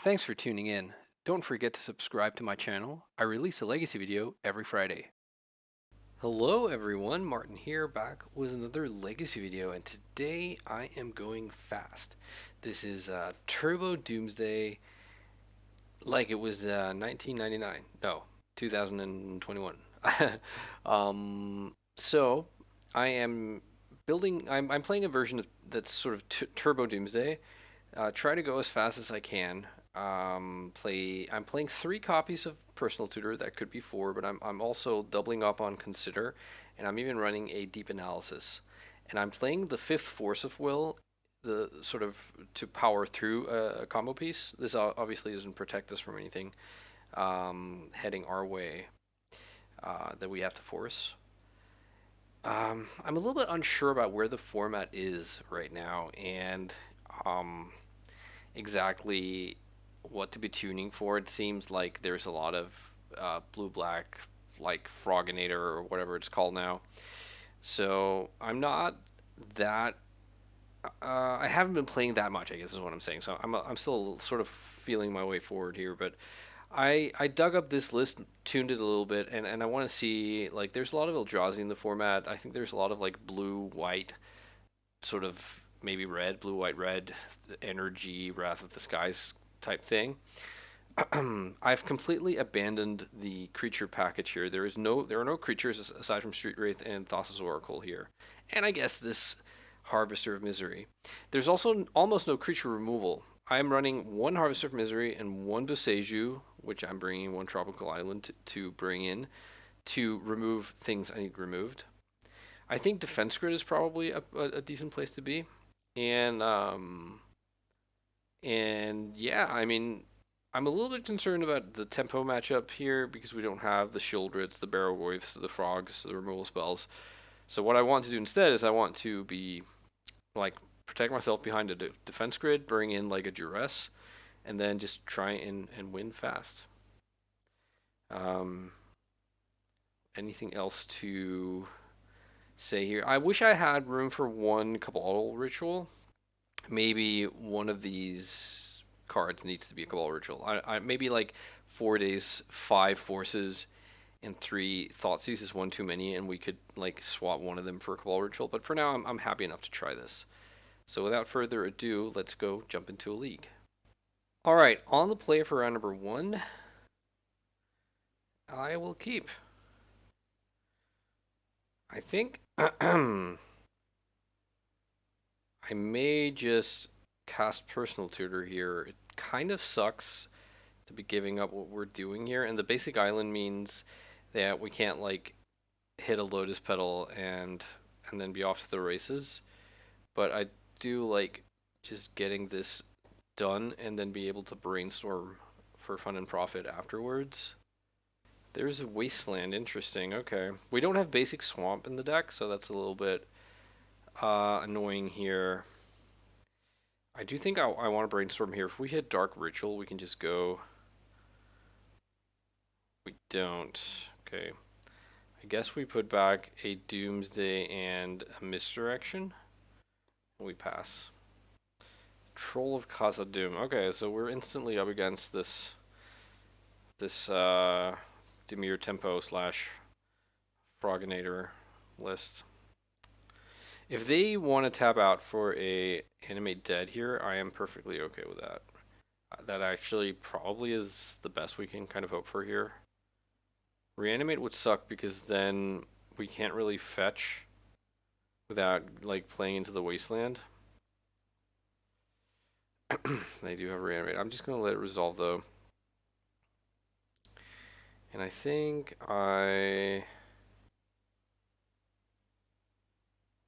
Thanks for tuning in. Don't forget to subscribe to my channel. I release a Legacy video every Friday. Hello everyone, Martin here, back with another Legacy video, and today I am going fast. This is Turbo Doomsday, like it was 1999. No, 2021. So I am I'm playing a version that's sort of Turbo Doomsday. Try to go as fast as I can. I'm playing 3 copies of Personal Tutor. That could be 4, but I'm also doubling up on Consider, and I'm even running a Deep Analysis. And I'm playing the 5th Force of Will, the sort of to power through a combo piece. This obviously doesn't protect us from anything heading our way that we have to force. I'm a little bit unsure about where the format is right now, and um, exactly what to be tuning for. It seems like there's a lot of blue black, like Froginator or whatever it's called now. So I'm not that. I haven't been playing that much, I guess is what I'm saying. So I'm still sort of feeling my way forward here, but I dug up this list, tuned it a little bit, and I want to see, like, there's a lot of Eldrazi in the format. I think there's a lot of like blue white, sort of maybe red, blue white red, energy, Wrath of the Skies type thing. I've completely abandoned the creature package here. There are no creatures aside from Street Wraith and Thassa's Oracle here, and I guess this Harvester of Misery. There's also almost no creature removal. I'm running 1 Harvester of Misery and 1 Boseiju, which I'm bringing 1 Tropical Island to bring in to remove things I need removed. I think Defense Grid is probably a decent place to be, and yeah, I mean, I'm a little bit concerned about the tempo matchup here because we don't have the Sheoldreds, the Barrow Wolves, the Frogs, the removal spells. So what I want to do instead is I want to be like protect myself behind a defense grid, bring in like a duress, and then just try and win fast. Um, Anything else to say here? I wish I had room for 1 Cabal ritual. Maybe one of these cards needs to be a Cabal ritual. Maybe like 4 days, 5 forces, and 3 Thoughtseize is one too many, and we could like swap one of them for a Cabal ritual. But for now, I'm happy enough to try this. So without further ado, let's go jump into a league. All right, on the play for round number 1, I will keep. I think I may just cast Personal Tutor here. It kind of sucks to be giving up what we're doing here, and the basic island means that we can't like hit a Lotus Petal and then be off to the races. But I do like just getting this done and then be able to brainstorm for fun and profit afterwards. There's a Wasteland, interesting. Okay, we don't have basic Swamp in the deck, so that's a little bit annoying here. I do think I want to brainstorm here. If we hit Dark Ritual, we can just go. We don't. Okay. I guess we put back a Doomsday and a Misdirection. We pass. Troll of Khazad-dûm. Okay, so we're instantly up against this Dimir Tempo slash Froginator list. If they want to tap out for a Animate Dead here, I am perfectly okay with that. That actually probably is the best we can kind of hope for here. Reanimate would suck because then we can't really fetch without like playing into the Wasteland. They do have Reanimate. I'm just going to let it resolve though. And I think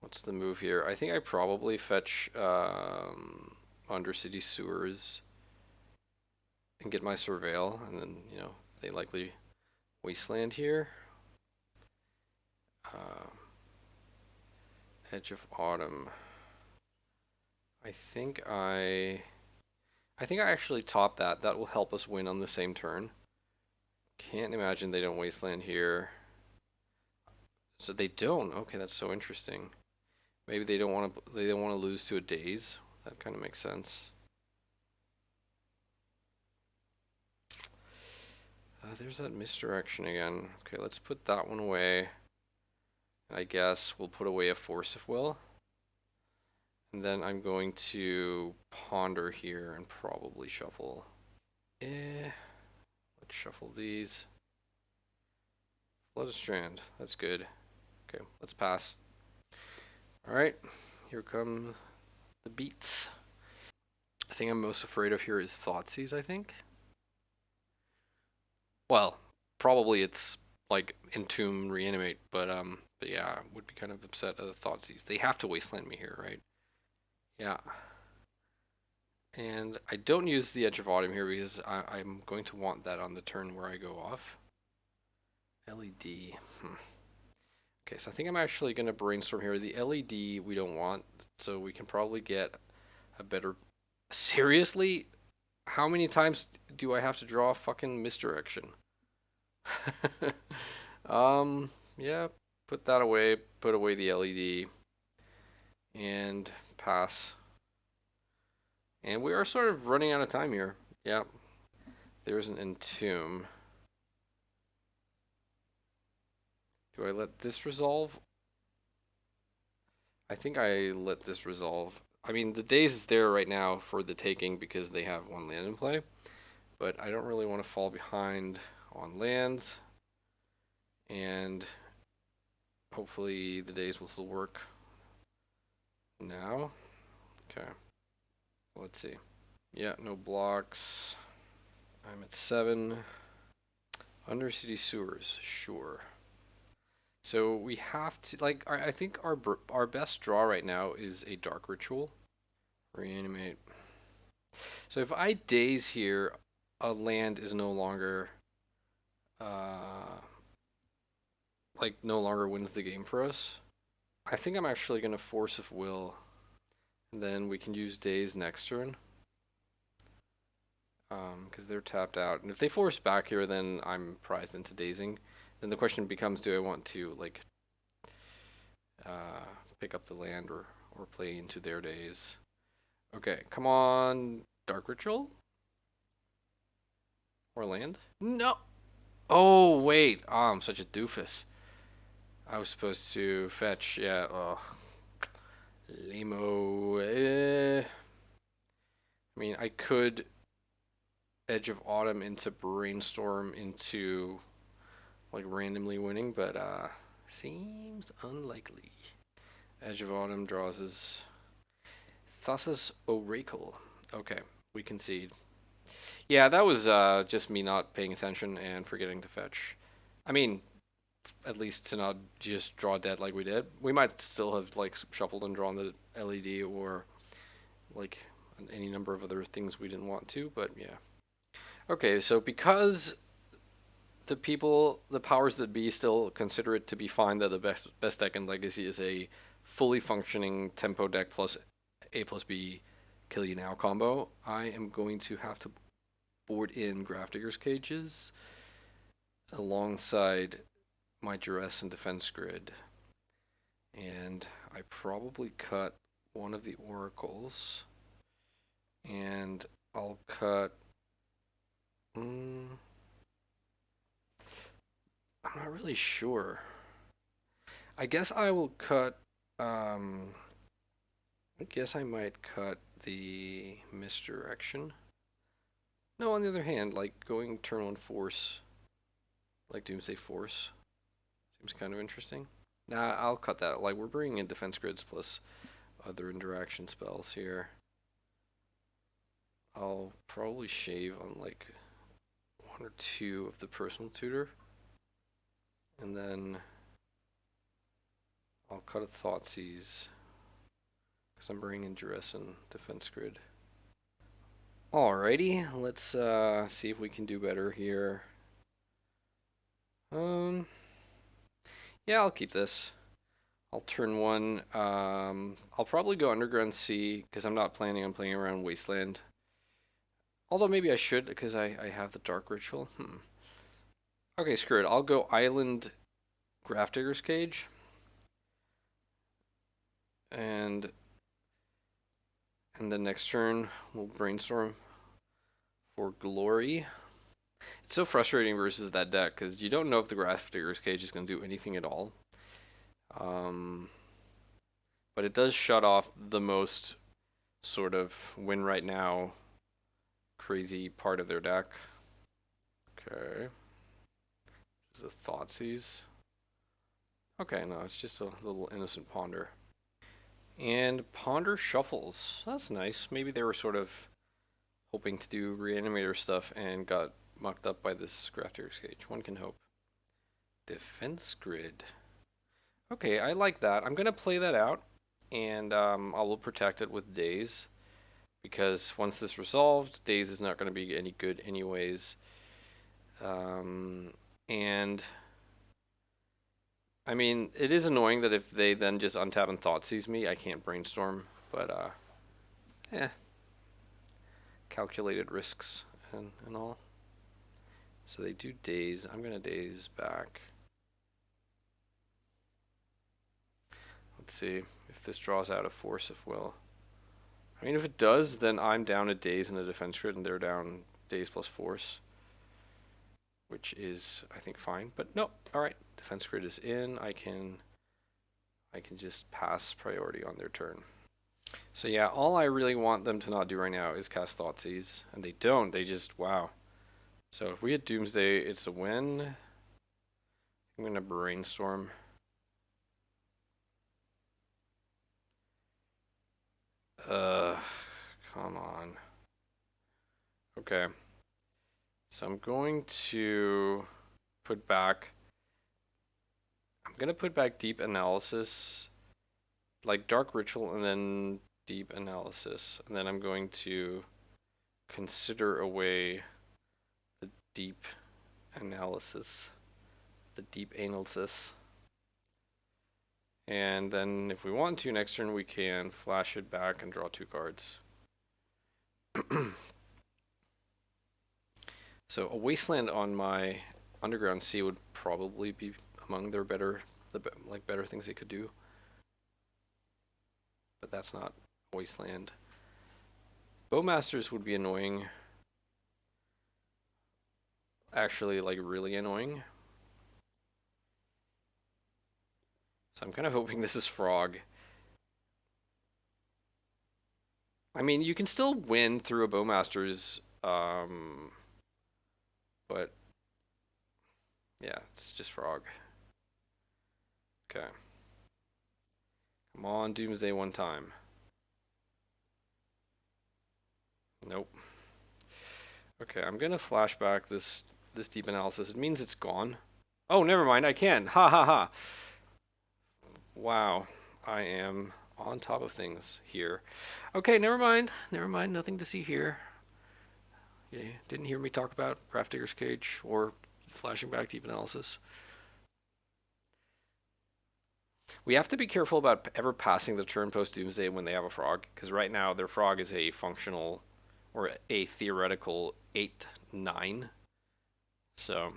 what's the move here? I think I probably fetch Undercity Sewers and get my Surveil, and then, you know, they likely Wasteland here. Edge of Autumn. I think I actually top that. That will help us win on the same turn. Can't imagine they don't Wasteland here. So they don't. Okay, that's so interesting. Maybe they don't want to lose to a Daze. That kind of makes sense. There's that misdirection again. Okay, let's put that one away. I guess we'll put away a Force of Will. And then I'm going to ponder here and probably shuffle. Let's shuffle these. Flood a Strand. That's good. Okay, let's pass. Alright, here come the beats. I think I'm most afraid of here is Thoughtseize, I think. Well, probably it's like Entomb, Reanimate, but yeah, I would be kind of upset at the Thoughtseize. They have to wasteland me here, right? Yeah. And I don't use the Edge of Autumn here because I'm going to want that on the turn where I go off. LED. Okay, so I think I'm actually going to brainstorm here. The LED we don't want, so we can probably get a better... Seriously? How many times do I have to draw a fucking misdirection? Yeah, put that away, put away the LED, and pass. And we are sort of running out of time here. Yeah, there's an Entomb. Do I let this resolve? I think I let this resolve. I mean, the Daze is there right now for the taking because they have one land in play, but I don't really want to fall behind on lands, and hopefully the Daze will still work now. Okay, let's see. Yeah, no blocks. I'm at 7. Undercity Sewers, sure. So we have to, like, I think our best draw right now is a Dark Ritual. Reanimate. So if I Daze here, a land is no longer, like, no longer wins the game for us. I think I'm actually going to Force of Will, and then we can use Daze next turn. Because they're tapped out. And if they force back here, then I'm prized into dazing. Then the question becomes, do I want to, like, pick up the land or play into their daze? Okay, come on, Dark Ritual? Or land? No! Oh, wait. Oh, I'm such a doofus. I was supposed to fetch, yeah, ugh. Lame-o. I mean, I could Edge of Autumn into Brainstorm into, like, randomly winning, but seems unlikely. Edge of Autumn draws his Thassa's Oracle. Okay, we concede. Yeah, that was just me not paying attention and forgetting to fetch. I mean, at least to not just draw dead like we did. We might still have, like, shuffled and drawn the LED or, like, any number of other things we didn't want to, but yeah. Okay, so because the powers that be still consider it to be fine that the best deck in Legacy is a fully functioning tempo deck plus A plus B kill you now combo, I am going to have to board in Grafdigger's Cages alongside my Duress and Defense Grid. And I probably cut one of the Oracles, and I'll cut... I'm not really sure. I guess I will cut... I guess I might cut the Misdirection. No, on the other hand, like, going turn 1 Force, like Doomsday Force, seems kind of interesting. Nah, I'll cut that. Like, we're bringing in Defense Grids plus other interaction spells here. I'll probably shave on, like, 1 or 2 of the Personal Tutor. And then I'll cut a Thoughtseize, because I'm bringing in Duress and Defense Grid. Alrighty, let's see if we can do better here. Yeah, I'll keep this. I'll turn 1. I'll probably go Underground Sea, because I'm not planning on playing around Wasteland. Although maybe I should, because I have the Dark Ritual. Okay, screw it. I'll go Island Grafdigger's Cage. And then next turn, we'll Brainstorm for Glory. It's so frustrating versus that deck because you don't know if the Graph Digger's Cage is going to do anything at all. Um, but it does shut off the most sort of win right now crazy part of their deck. Okay. This is a Thoughtseize. Okay, no, it's just a little innocent Ponder. And Ponder shuffles. That's nice. Maybe they were sort of hoping to do Reanimator stuff and got mucked up by this Graph Digger's Cage. One can hope. Defense Grid. Okay, I like that. I'm going to play that out, and I will protect it with Daze, because once this resolved, Daze is not going to be any good anyways. And I mean, it is annoying that if they then just untap and Thoughtseize me, I can't brainstorm, but yeah, calculated risks and all. So they do Daze. I'm going to Daze back. Let's see if this draws out a Force of Will. I mean, if it does, then I'm down a Daze in the defense grid, and they're down Daze plus Force, which is, I think, fine. But no, all right, defense grid is in. I can just pass priority on their turn. So yeah, all I really want them to not do right now is cast Thoughtseize, and they don't. They just, wow. So if we hit Doomsday, it's a win. I'm gonna brainstorm. Come on. Okay. So I'm going to put back. I'm gonna put back Deep Analysis, like Dark Ritual, and then Deep Analysis, and then I'm going to consider away the Deep Analysis, the Deep Analysis. And then if we want to, next turn we can flash it back and draw 2 cards. So a Wasteland on my Underground Sea would probably be among their better things they could do. But that's not Wasteland. Bowmasters would be annoying. Actually, like, really annoying. So I'm kind of hoping this is Frog. I mean, you can still win through a Bowmasters, but yeah, it's just Frog. Okay. Come on, Doomsday one time. Nope. Okay, I'm gonna flashback this Deep Analysis. It means it's gone. Oh, never mind, I can. Ha ha ha. Wow, I am on top of things here. Okay, never mind. Never mind, nothing to see here. You didn't hear me talk about Graph Digger's Cage or flashing back Deep Analysis. We have to be careful about ever passing the turn post Doomsday when they have a Frog, because right now their Frog is a functional or a theoretical 8/9. So,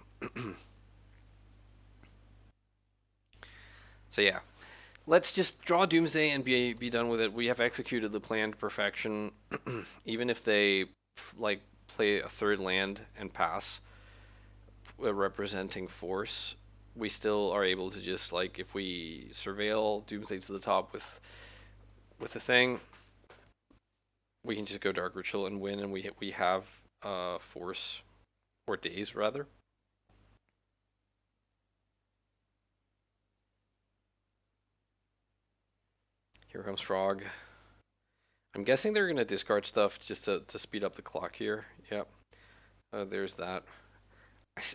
so yeah, let's just draw Doomsday and be done with it. We have executed the plan to perfection. Even if they like play a third land and pass, representing Force, we still are able to just, like, if we surveil Doomsday to the top with the thing, we can just go Dark Ritual and win, and we have Force, or Daze rather. Here comes Frog. I'm guessing they're gonna discard stuff just to speed up the clock here. Yep. There's that.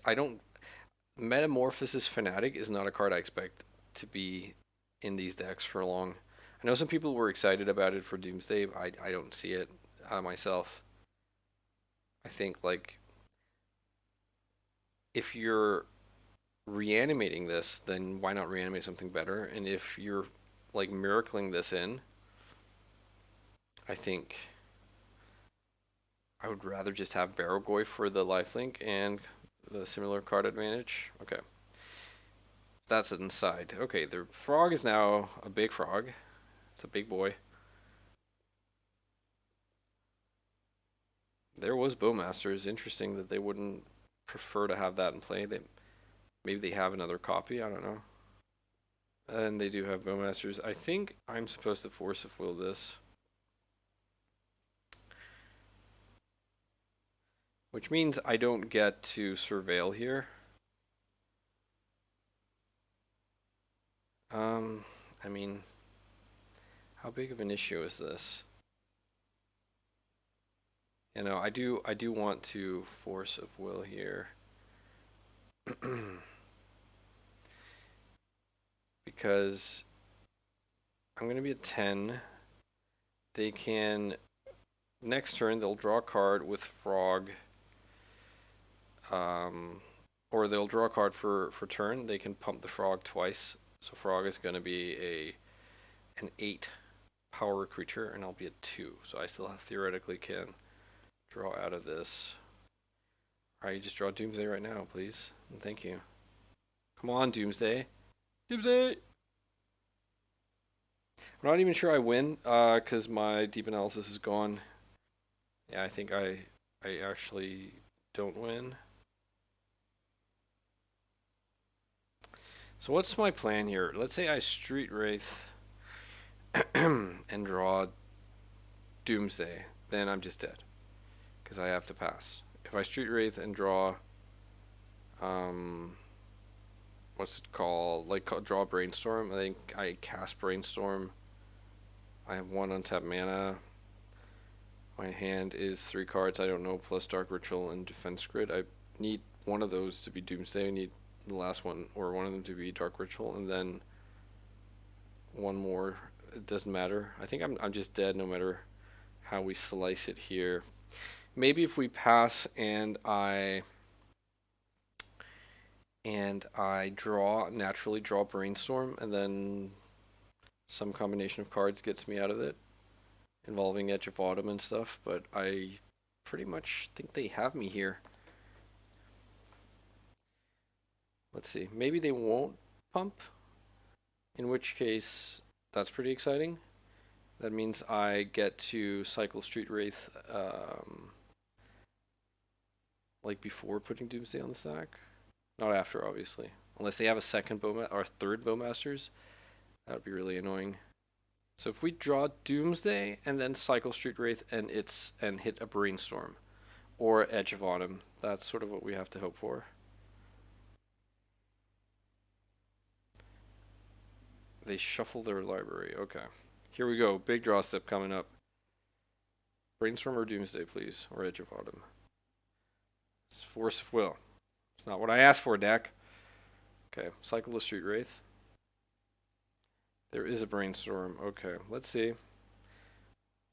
I don't. Metamorphosis Fanatic is not a card I expect to be in these decks for long. I know some people were excited about it for Doomsday, but I don't see it myself. I think, like, if you're reanimating this, then why not reanimate something better? And if you're, like, miracling this in, I think I would rather just have Barrowgoy for the lifelink and the similar card advantage. Okay. That's inside. Okay, the Frog is now a big frog. It's a big boy. There was Bowmasters. Interesting that they wouldn't prefer to have that in play. Maybe they have another copy. I don't know. And they do have Bowmasters. I think I'm supposed to force of will this. Which means I don't get to surveil here. I mean, how big of an issue is this? You know, I do want to force of will here. Because I'm going to be at 10. They can, next turn, they'll draw a card with Frog. Or they'll draw a card for turn. They can pump the Frog twice. So Frog is going to be an 8 power creature, and I'll be at 2. So I still theoretically can draw out of this. Alright, you just draw Doomsday right now, please. And thank you. Come on, Doomsday. Doomsday! I'm not even sure I win, because my deep analysis is gone. Yeah, I think I actually don't win. So what's my plan here? Let's say I Street Wraith and draw Doomsday. Then I'm just dead, because I have to pass. If I Street Wraith and draw, what's it called? Like draw Brainstorm. I think I cast Brainstorm. I have 1 untapped mana. My hand is 3 cards. I don't know, plus Dark Ritual and Defense Grid. I need one of those to be Doomsday. I need the last one, or one of them to be Dark Ritual, and then one more. It doesn't matter. I think I'm just dead no matter how we slice it here. Maybe if we pass and I naturally draw Brainstorm, and then some combination of cards gets me out of it, involving Edge of Autumn and stuff, but I pretty much think they have me here. Let's see. Maybe they won't pump, in which case that's pretty exciting. That means I get to cycle Street Wraith like before putting Doomsday on the stack. Not after, obviously. Unless they have a second or third Bowmasters. That would be really annoying. So if we draw Doomsday and then cycle Street Wraith and hit a Brainstorm or Edge of Autumn, that's sort of what we have to hope for. They shuffle their library. Okay. Here we go. Big draw step coming up. Brainstorm or Doomsday, please. Or Edge of Autumn. It's Force of Will. It's not what I asked for, deck. Okay. Cycle the Street Wraith. There is a Brainstorm. Okay. Let's see.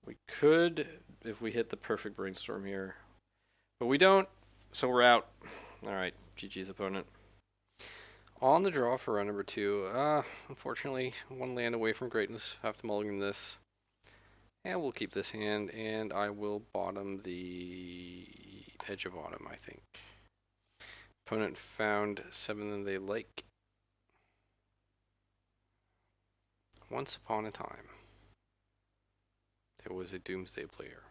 We could, if we hit the perfect Brainstorm here. But we don't, so we're out. Alright. GG's opponent. On the draw for round number 2. Unfortunately, 1 land away from greatness. Have to mulligan this. And we'll keep this hand, and I will bottom the Edge of Autumn, I think. Opponent found 7 that they like. Once upon a time, there was a Doomsday player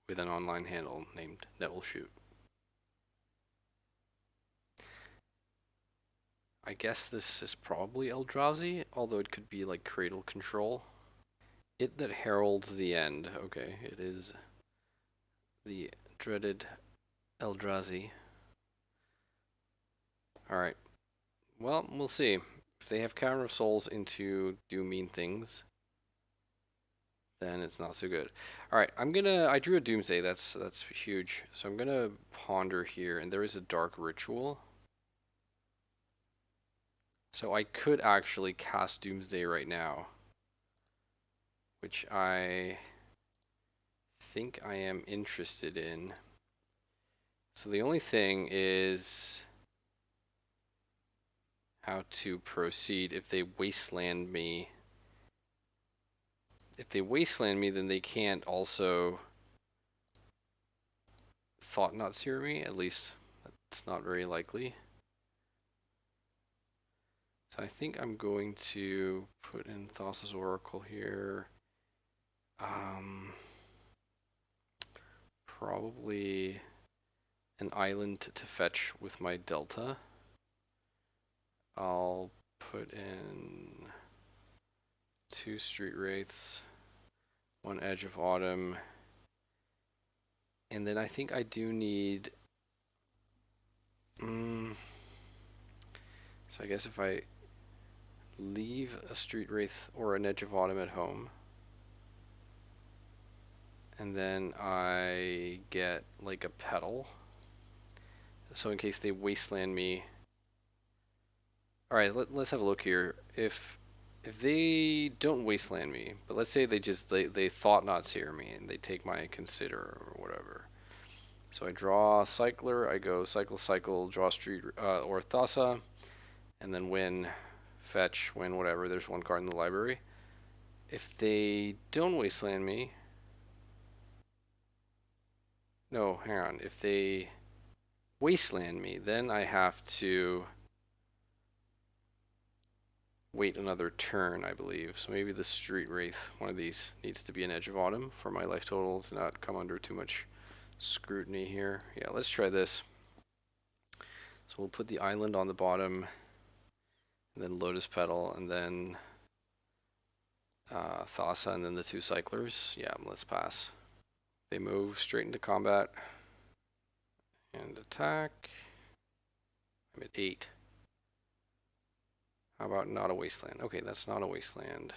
with an online handle named Neville. I guess this is probably Eldrazi, although it could be like Cradle Control. It that heralds the end. Okay, it is the dreaded Eldrazi. Alright. Well, we'll see. If they have Cavern of Souls into do mean things, then it's not so good. Alright, I drew a Doomsday, that's huge. So I'm gonna ponder here, and there is a Dark Ritual. So I could actually cast Doomsday right now, which I think I am interested in. So the only thing is how to proceed if they wasteland me. If they wasteland me, then they can't also Thought Not Seer me. At least that's not very likely. So I think I'm going to put in Thassa's Oracle here. Probably an island to fetch with my delta. I'll put in 2 street wraiths, 1 edge of autumn, and then I think I do need. So I guess if I leave a street wraith or an edge of autumn at home, and then I get like a petal. So in case they wasteland me. All right, let's have a look here. If they don't wasteland me, but let's say they thought not seer me and they take my consider or whatever. So I draw cycler, I go cycle, draw street or Thassa, and then win, fetch, win, whatever. There's 1 card in the library. If they don't wasteland me, no, hang on. If they wasteland me, then I have to wait another turn, I believe. So maybe the street wraith, one of these, needs to be an edge of autumn for my life total to not come under too much scrutiny here. Yeah, let's try this. So we'll put the island on the bottom, and then lotus petal, and then Thassa, and then the 2 cyclers. Yeah, let's pass. They move straight into combat and attack. I'm at 8. How about not a wasteland? Okay, that's not a wasteland.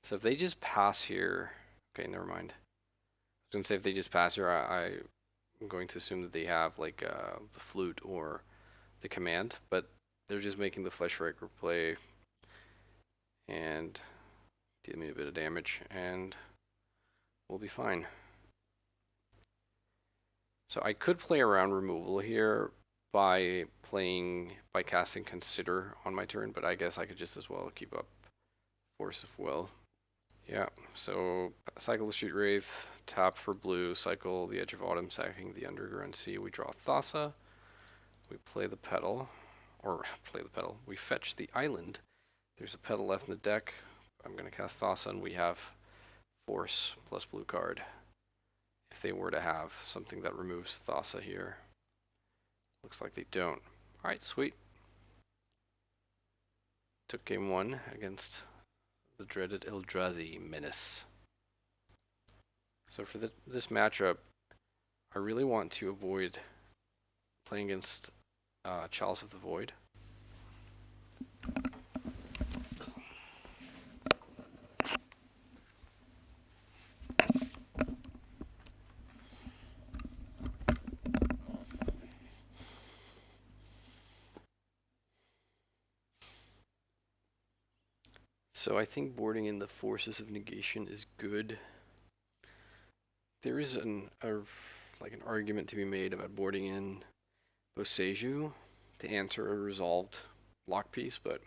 So if they just pass here, okay, never mind. I was going to say if they just pass here, I'm going to assume that they have like the flute or the command, but they're just making the flesh striker play and deal me a bit of damage, and we'll be fine. So I could play around removal here by casting consider on my turn, but I guess I could just as well keep up force of will. Yeah, so cycle the street wraith, tap for blue, cycle the edge of autumn, sacking the underground sea. We draw Thassa, we play the petal, we fetch the island. There's a petal left in the deck. I'm going to cast Thassa, and we have force plus blue card. If they were to have something that removes Thassa here. Looks like they don't. Alright, sweet. Took game 1 against the dreaded Eldrazi menace. So for this matchup, I really want to avoid playing against Chalice of the Void. So I think boarding in the Forces of Negation is good. There is an argument to be made about boarding in Boseiju to answer a resolved lock piece, but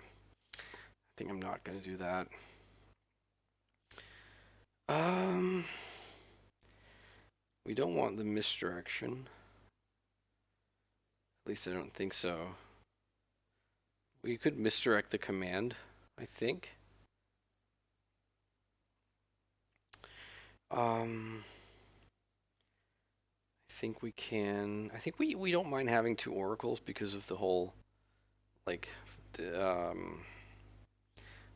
I think I'm not going to do that. We don't want the misdirection. At least I don't think so. We could misdirect the command, I think. I think we can. I think we don't mind having 2 oracles because of the whole, like,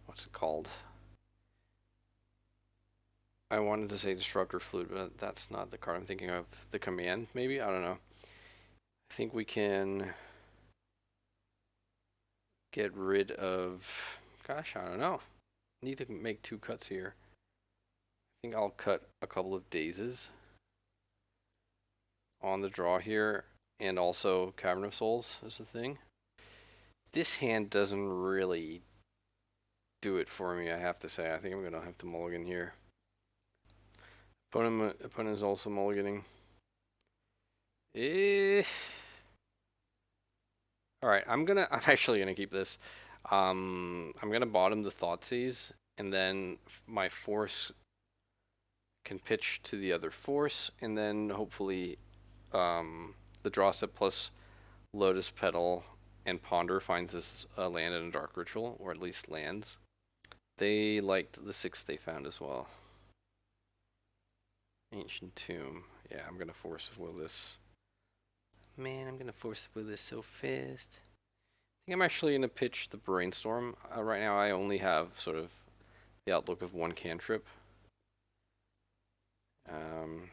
what's it called? I wanted to say Disruptor Flute, but that's not the card I'm thinking of. The command, maybe? I don't know. I think we can get rid of... Gosh, I don't know. Need to make 2 cuts here. I think I'll cut a couple of dazes on the draw here, and also Cavern of Souls is the thing. This hand doesn't really do it for me, I have to say. I think I'm going to have to mulligan here. Opponent is also mulliganing. Alright, I'm actually gonna keep this. I'm gonna bottom the Thoughtseize, and then my force can pitch to the other force, and then hopefully the draw step plus Lotus Petal and Ponder finds us a land and a Dark Ritual, or at least lands. They liked the 6 they found as well. Ancient Tomb. Yeah, I'm gonna force will this. Man, I'm gonna force will this so fast. I think I'm actually gonna pitch the brainstorm. Right now, I only have sort of the outlook of one cantrip. Um,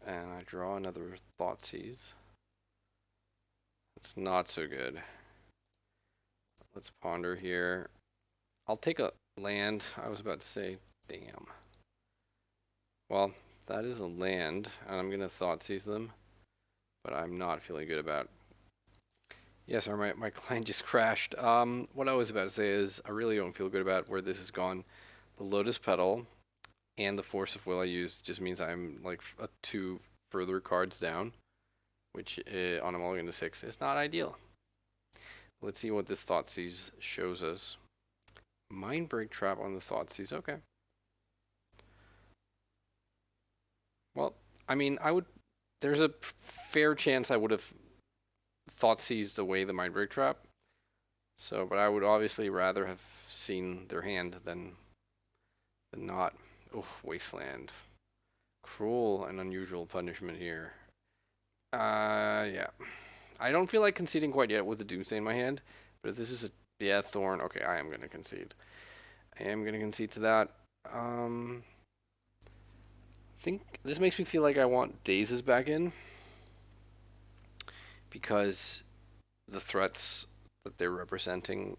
and I draw another Thoughtseize. It's not so good. Let's ponder here. I'll take a land. I was about to say, damn. Well, that is a land, and I'm gonna Thoughtseize them, but I'm not feeling good about. Yes, my client just crashed. What I was about to say is I really don't feel good about where this has gone. The Lotus Petal and the Force of Will I used just means I'm like two further cards down, which on a mulligan to 6 is not ideal. Let's see what this Thoughtseize shows us. Mindbreak Trap on the Thoughtseize. Okay. Well, I mean, there's a fair chance I would have Thoughtseized away the Mindbreak Trap. So, but I would obviously rather have seen their hand than not. Oh, Wasteland. Cruel and unusual punishment here. Yeah. I don't feel like conceding quite yet with the Doomsday in my hand, but if this is a Thorn, okay, I am gonna concede. I am gonna concede to that. I think this makes me feel like I want Dazes back in because the threats that they're representing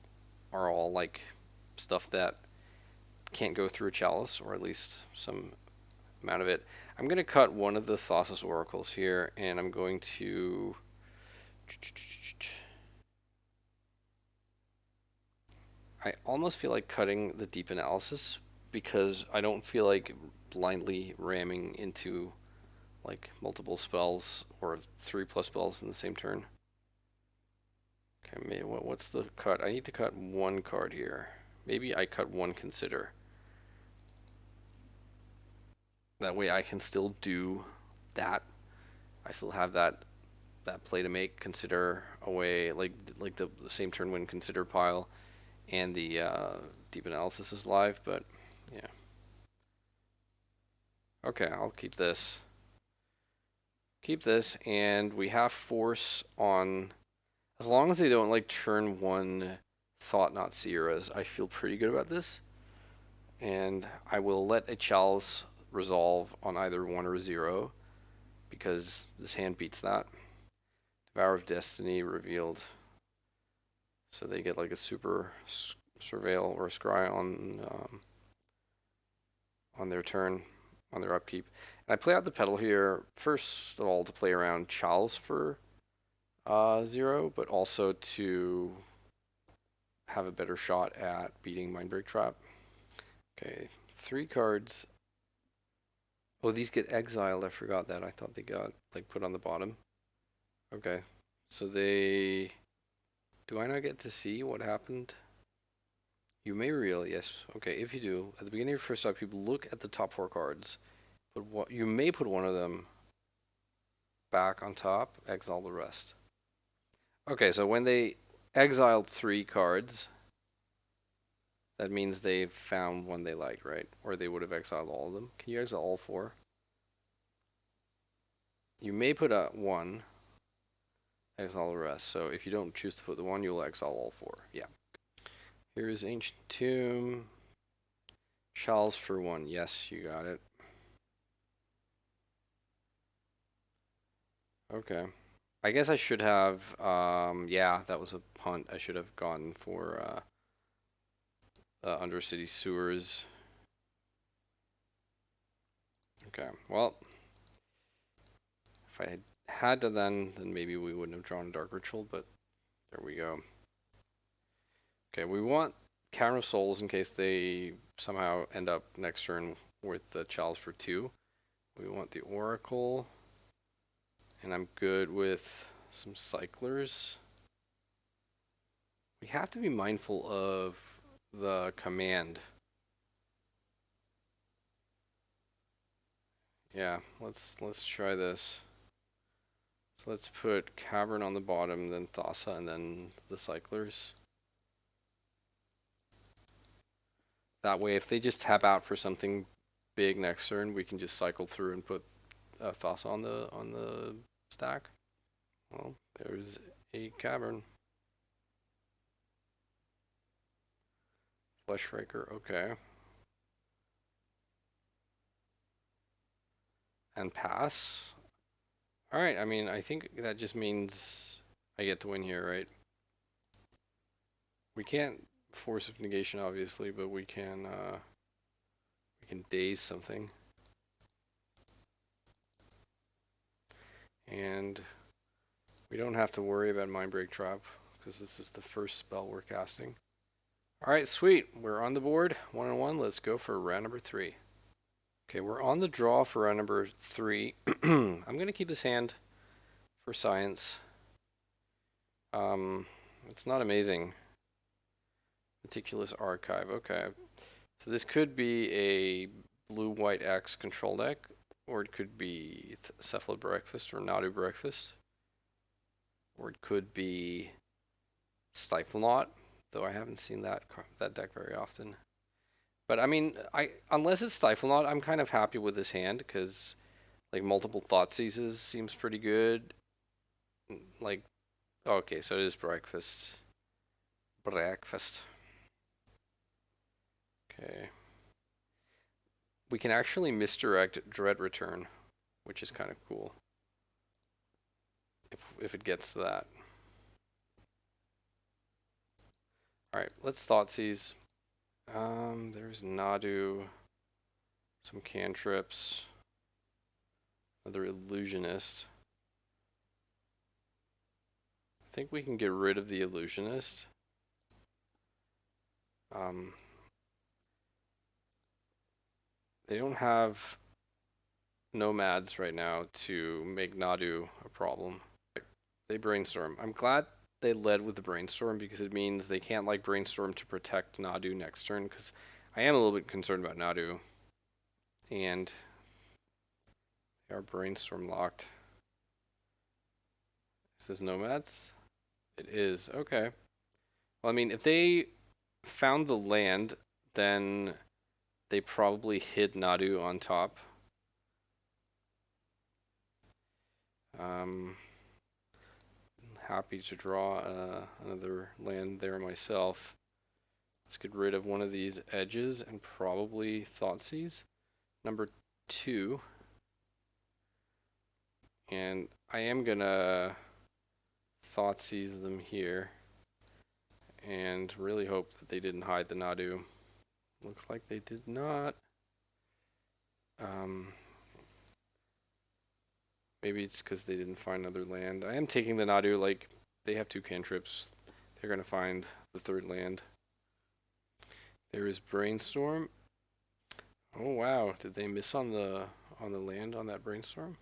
are all like stuff that can't go through a chalice, or at least some amount of it. I'm going to cut one of the Thassa's oracles here, and I'm going to I almost feel like cutting the deep analysis because I don't feel like blindly ramming into like multiple spells or 3+ spells in the same turn. Okay, maybe what's the cut? I need to cut one card here. Maybe I cut one Consider. That way I can still do that. I still have that play to make. Consider away like the same turn when Consider pile and the deep analysis is live, but yeah. Okay, I'll keep this. Keep this, and we have force on. As long as they don't like turn one Thought-Knot Sierras, I feel pretty good about this. And I will let a chalice resolve on either 1 or 0 because this hand beats that. Devour of Destiny revealed. So they get like a super surveil or scry on their turn, on their upkeep. And I play out the pedal here, first of all, to play around Chalice for 0, but also to have a better shot at beating Mindbreak Trap. Okay, 3 cards. Oh, these get exiled. I forgot that. I thought they got like put on the bottom. Okay, so they. Do I not get to see what happened? You may reveal, yes. Okay, if you do, at the beginning of your first upkeep, look at the top 4 cards. But what you may put one of them back on top, exile the rest. Okay, so when they exiled 3 cards, that means they've found one they like, right? Or they would have exiled all of them. Can you exile all 4? You may put a 1, exile the rest. So if you don't choose to put the 1, you'll exile all 4. Yeah. Here's Ancient Tomb. Chalice for 1. Yes, you got it. Okay. I guess I should have, yeah, that was a punt. I should have gone for Undercity Sewers. Okay, well, if I had to then maybe we wouldn't have drawn Dark Ritual, but there we go. Okay, we want Cavern of Souls in case they somehow end up next turn with the Chalice for 2. We want the Oracle, and I'm good with some Cyclers. We have to be mindful of the command. Yeah, let's try this. So let's put Cavern on the bottom, then Thassa, and then the Cyclers. That way, if they just tap out for something big next turn, we can just cycle through and put Thassa on the stack. Well, there's a cavern. Fleshraker, okay. And pass. Alright, I mean, I think that just means I get to win here, right? We can't force of negation, obviously, but we can daze something. And we don't have to worry about Mindbreak Trap, because this is the first spell we're casting. Alright, sweet. We're on the board. 1-1. Let's go for round number 3. Okay, we're on the draw for round number 3. I'm going to keep this hand for science. It's not amazing. Meticulous Archive. Okay. So this could be a blue-white X control deck, or it could be Cephalid Breakfast or Nadu Breakfast. Or it could be Stifle Knot, though I haven't seen that deck very often. But I mean, unless it's Stifle Knot, I'm kind of happy with this hand because like multiple Thought Seizes seems pretty good. Like, okay, so it is Breakfast. Breakfast. Okay. We can actually misdirect Dread Return, which is kind of cool. If it gets to that. Alright, let's Thoughtseize. There's Nadu, some cantrips, another Illusionist. I think we can get rid of the Illusionist. They don't have nomads right now to make Nadu a problem. They brainstorm. I'm glad they led with the brainstorm because it means they can't like brainstorm to protect Nadu next turn because I am a little bit concerned about Nadu. And they are brainstorm locked. This is nomads? It is. Okay. Well, I mean, if they found the land, then they probably hid Nadu on top. Happy to draw another land there myself. Let's get rid of one of these edges and probably Thoughtseize. Number 2. And I am gonna Thoughtseize them here and really hope that they didn't hide the Nadu. Looks like they did not. Maybe it's because they didn't find another land. I am taking the Nadu, like, they have 2 cantrips. They're going to find the 3rd land. There is Brainstorm. Oh, wow. Did they miss on the land on that Brainstorm?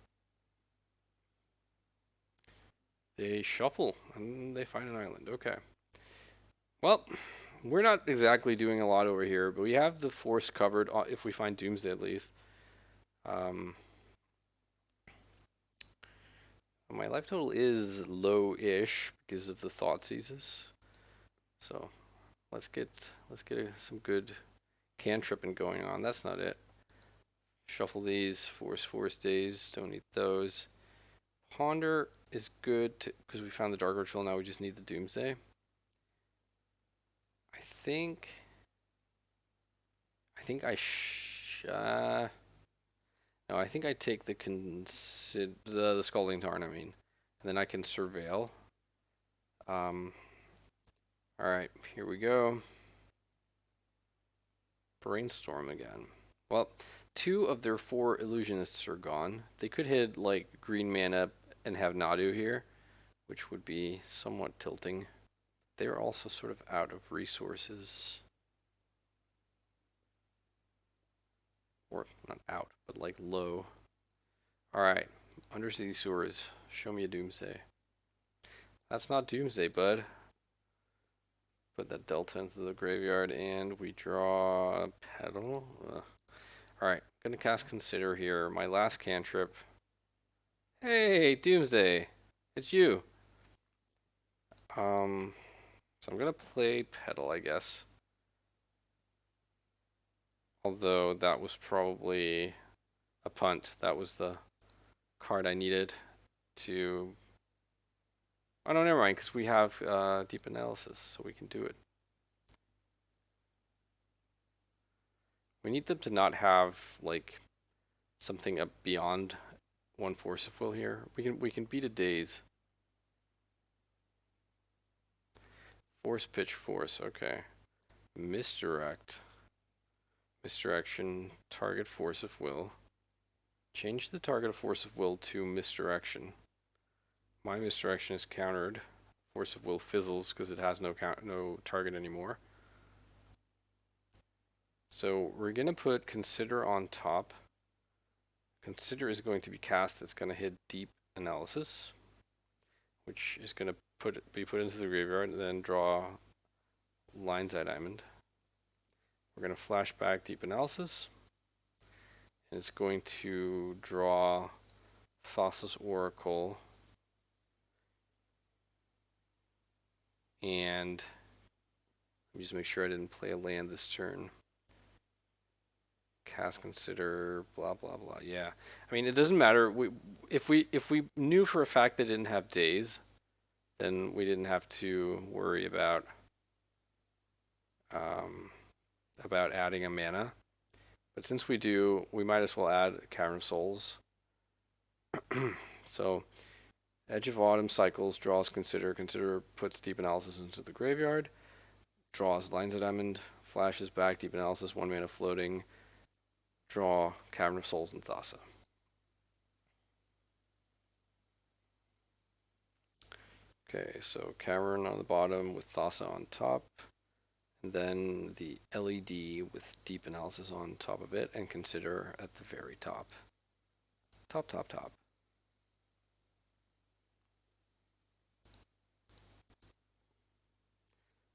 They shuffle, and they find an island. Okay. Well, we're not exactly doing a lot over here, but we have the force covered if we find Doomsday at least. My life total is low-ish because of the Thoughtseizes. So let's get some good cantripping going on. That's not it. Shuffle these. Force days. Don't need those. Ponder is good because we found the Dark Ritual. Now we just need the Doomsday. I think no, I think I take the Scalding Tarn, I mean. And then I can Surveil. Alright, here we go. Brainstorm again. Well, 2 of their 4 Illusionists are gone. They could hit, like, green mana and have Nadu here, which would be somewhat tilting. They're also sort of out of resources. Or, not out, but like low. Alright, Undercity Sewers. Show me a Doomsday. That's not Doomsday, bud. Put that Delta into the graveyard, and we draw a Petal. Alright, gonna cast Consider here. My last cantrip. Hey, Doomsday! It's you! So I'm gonna play Petal, I guess. Although that was probably a punt. That was the card I needed to. Oh no, never mind, because we have deep analysis, so we can do it. We need them to not have like something up beyond one force of will here. We can beat a daze. Force pitch force, okay. Misdirect. Misdirection, target force of will. Change the target of force of will to misdirection. My misdirection is countered. Force of will fizzles because it has no target anymore. So we're gonna put consider on top. Consider is going to be cast. It's gonna hit deep analysis, which is gonna be put into the graveyard and then draw Lion's Eye Diamond. We're gonna flash back deep analysis, and it's going to draw Thassa's Oracle. And let me just make sure I didn't play a land this turn. Cast consider blah blah blah. Yeah, I mean it doesn't matter. If we knew for a fact they didn't have days, then we didn't have to worry about adding a mana. But since we do, we might as well add Cavern of Souls. So Edge of Autumn cycles, draws consider. Consider puts deep analysis into the graveyard. Draws Lines of Diamond, flashes back deep analysis, 1 mana floating. Draw Cavern of Souls and Thassa. Okay, so Cavern on the bottom with Thassa on top. And then the LED with deep analysis on top of it, and consider at the very top. Top.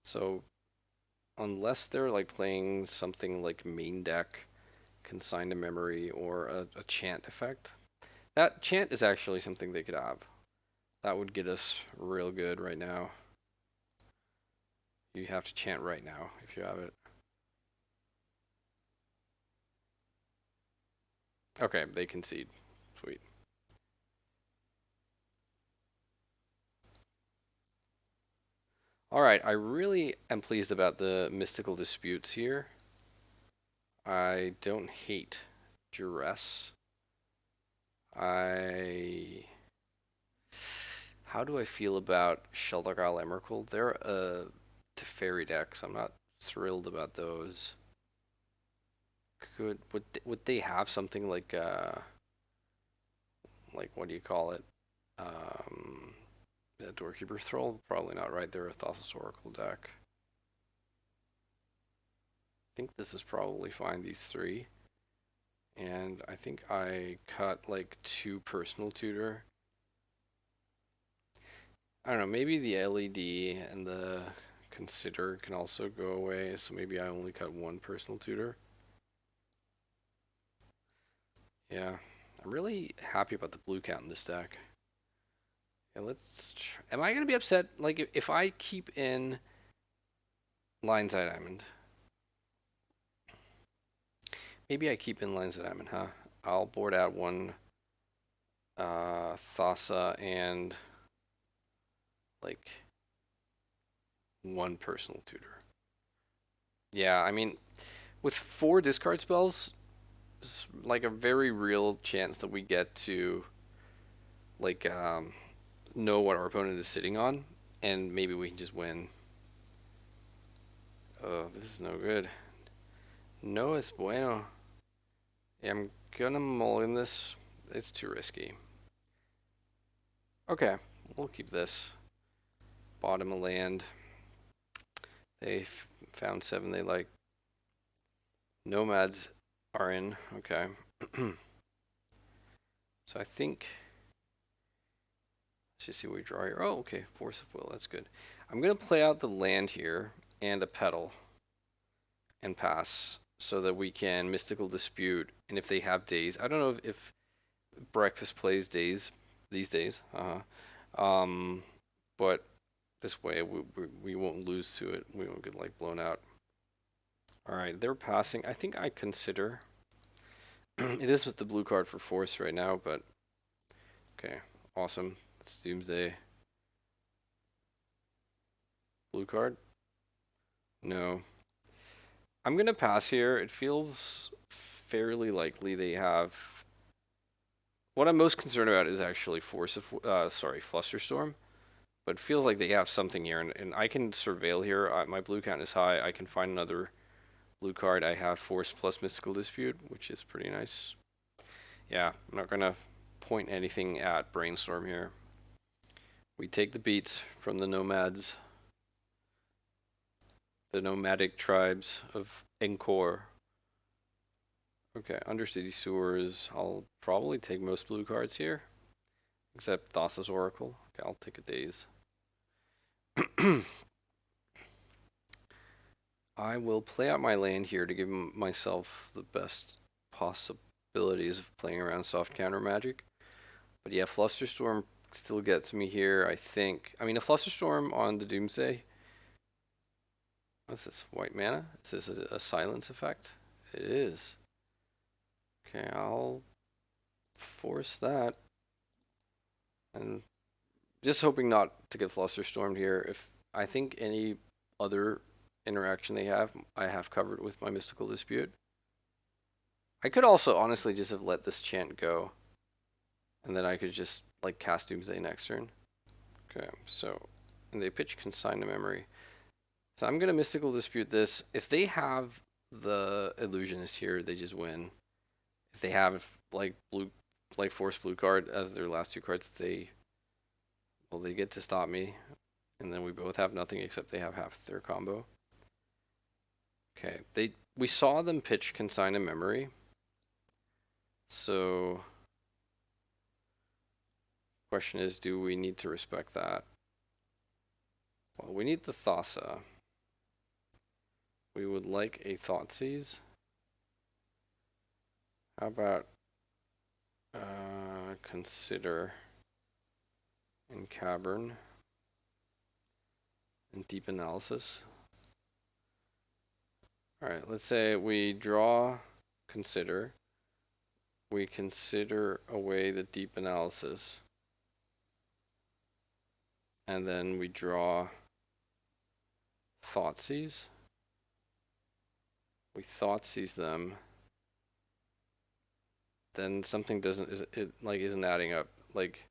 So unless they're like playing something like main deck, Consign to Memory, or a chant effect, that chant is actually something they could have. That would get us real good right now. You have to chant right now if you have it. Okay, they concede. Sweet. Alright, I really am pleased about the mystical disputes here. I don't hate Duress. How do I feel about Sheldar Emrakul? They're a Teferi deck, so I'm not thrilled about those. Would they have something like what do you call it? Doorkeeper Thrall? Probably not, right? They're a Thassa's Oracle deck. I think this is probably fine, these three. And I think I cut like 2 Personal Tutor. I don't know, maybe the LED and the Consider can also go away, so maybe I only cut 1 Personal Tutor. Yeah, I'm really happy about the blue count in this deck. Yeah, am I going to be upset? Like, if I keep in Lion's Eye Diamond. Maybe I keep in Lion's Eye Diamond, huh? I'll board out 1 Thassa and like 1 Personal Tutor. Yeah, I mean, with 4 discard spells, it's like a very real chance that we get to like know what our opponent is sitting on, and maybe we can just win. Oh, this is no good. No es bueno. Yeah, I'm gonna mulligan this. It's too risky. Okay, we'll keep this. Bottom of land. They found 7 they like. Nomads are in. Okay. So I think. Let's just see what we draw here. Oh, okay. Force of Will. That's good. I'm going to play out the land here and a Petal and pass so that we can Mystical Dispute. And if they have days, I don't know if Breakfast plays days these days. But this way we won't lose to it. We won't get like blown out. Alright, they're passing. I think I consider. It is with the blue card for force right now, but okay, awesome. It's Doomsday. Blue card? No. I'm gonna pass here. It feels fairly likely they have. What I'm most concerned about is actually force of, Flusterstorm, but it feels like they have something here, and I can surveil here. My blue count is high. I can find another blue card. I have force plus mystical dispute, which is pretty nice. Yeah, I'm not gonna point anything at brainstorm here. We take the beats from the nomads, the nomadic tribes of Encore. Okay, Undercity Sewers. I'll probably take most blue cards here, except Thassa's Oracle. Okay, I'll take a Daze. I will play out my land here to give myself the best possibilities of playing around soft counter magic. But yeah, Flusterstorm still gets me here, I think. I mean, a Flusterstorm on the Doomsday. What's this? White mana? Is this a silence effect? It is. Okay, I'll force that. And just hoping not to get Flusterstormed here. If I think any other interaction they have, I have covered with my Mystical Dispute. I could also honestly just have let this chant go. And then I could just like cast Doomsday next turn. Okay, so and they pitch Consign to Memory. So I'm gonna Mystical Dispute this. If they have the Illusionist here, they just win. If they have like Force blue card as their last two cards, they get to stop me, and then we both have nothing except they have half their combo. Okay, we saw them pitch Consign to Memory, so question is, do we need to respect that? Well, we need the Thassa. We would like a Thoughtseize. How about consider in Cavern and Deep Analysis? Alright, let's say we draw consider. We consider away the Deep Analysis. And then we draw Thoughtseize. We Thoughtseize them. Then something isn't adding up. Like,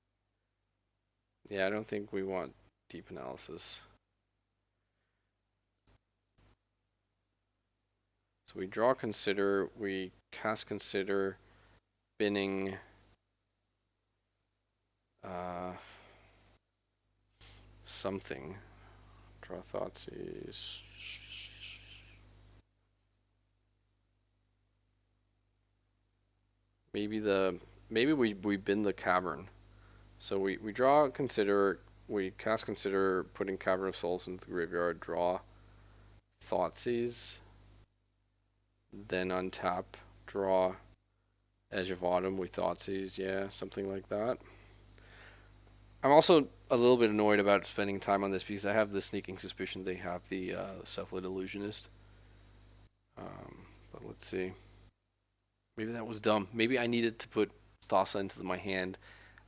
yeah, I don't think we want Deep Analysis. So we draw consider, we cast consider, binning something. Draw Thoughtseize. Maybe we bin the Cavern. So we draw consider, we cast consider, putting Cavern of Souls into the graveyard, draw Thoughtseize, then untap, draw Edge of Autumn, we Thoughtseize, yeah, something like that. I'm also a little bit annoyed about spending time on this because I have the sneaking suspicion they have the Cephalid Illusionist. But let's see. Maybe that was dumb. Maybe I needed to put Thassa into my hand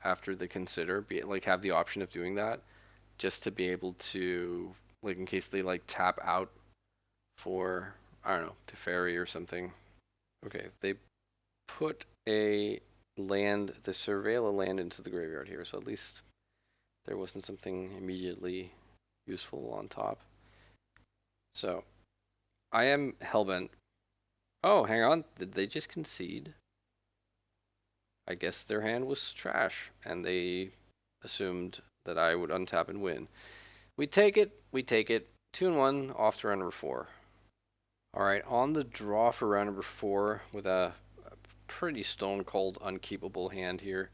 after the consider, have the option of doing that, just to be able to, in case they tap out for, I don't know, Teferi or something. Okay, they put a land, they surveil a land into the graveyard here, so at least there wasn't something immediately useful on top. So, I am hellbent. Oh, hang on, did they just concede? I guess their hand was trash, and they assumed that I would untap and win. We take it. 2-1, off to round number 4. Alright, on the draw for round number 4 with a pretty stone cold, unkeepable hand here.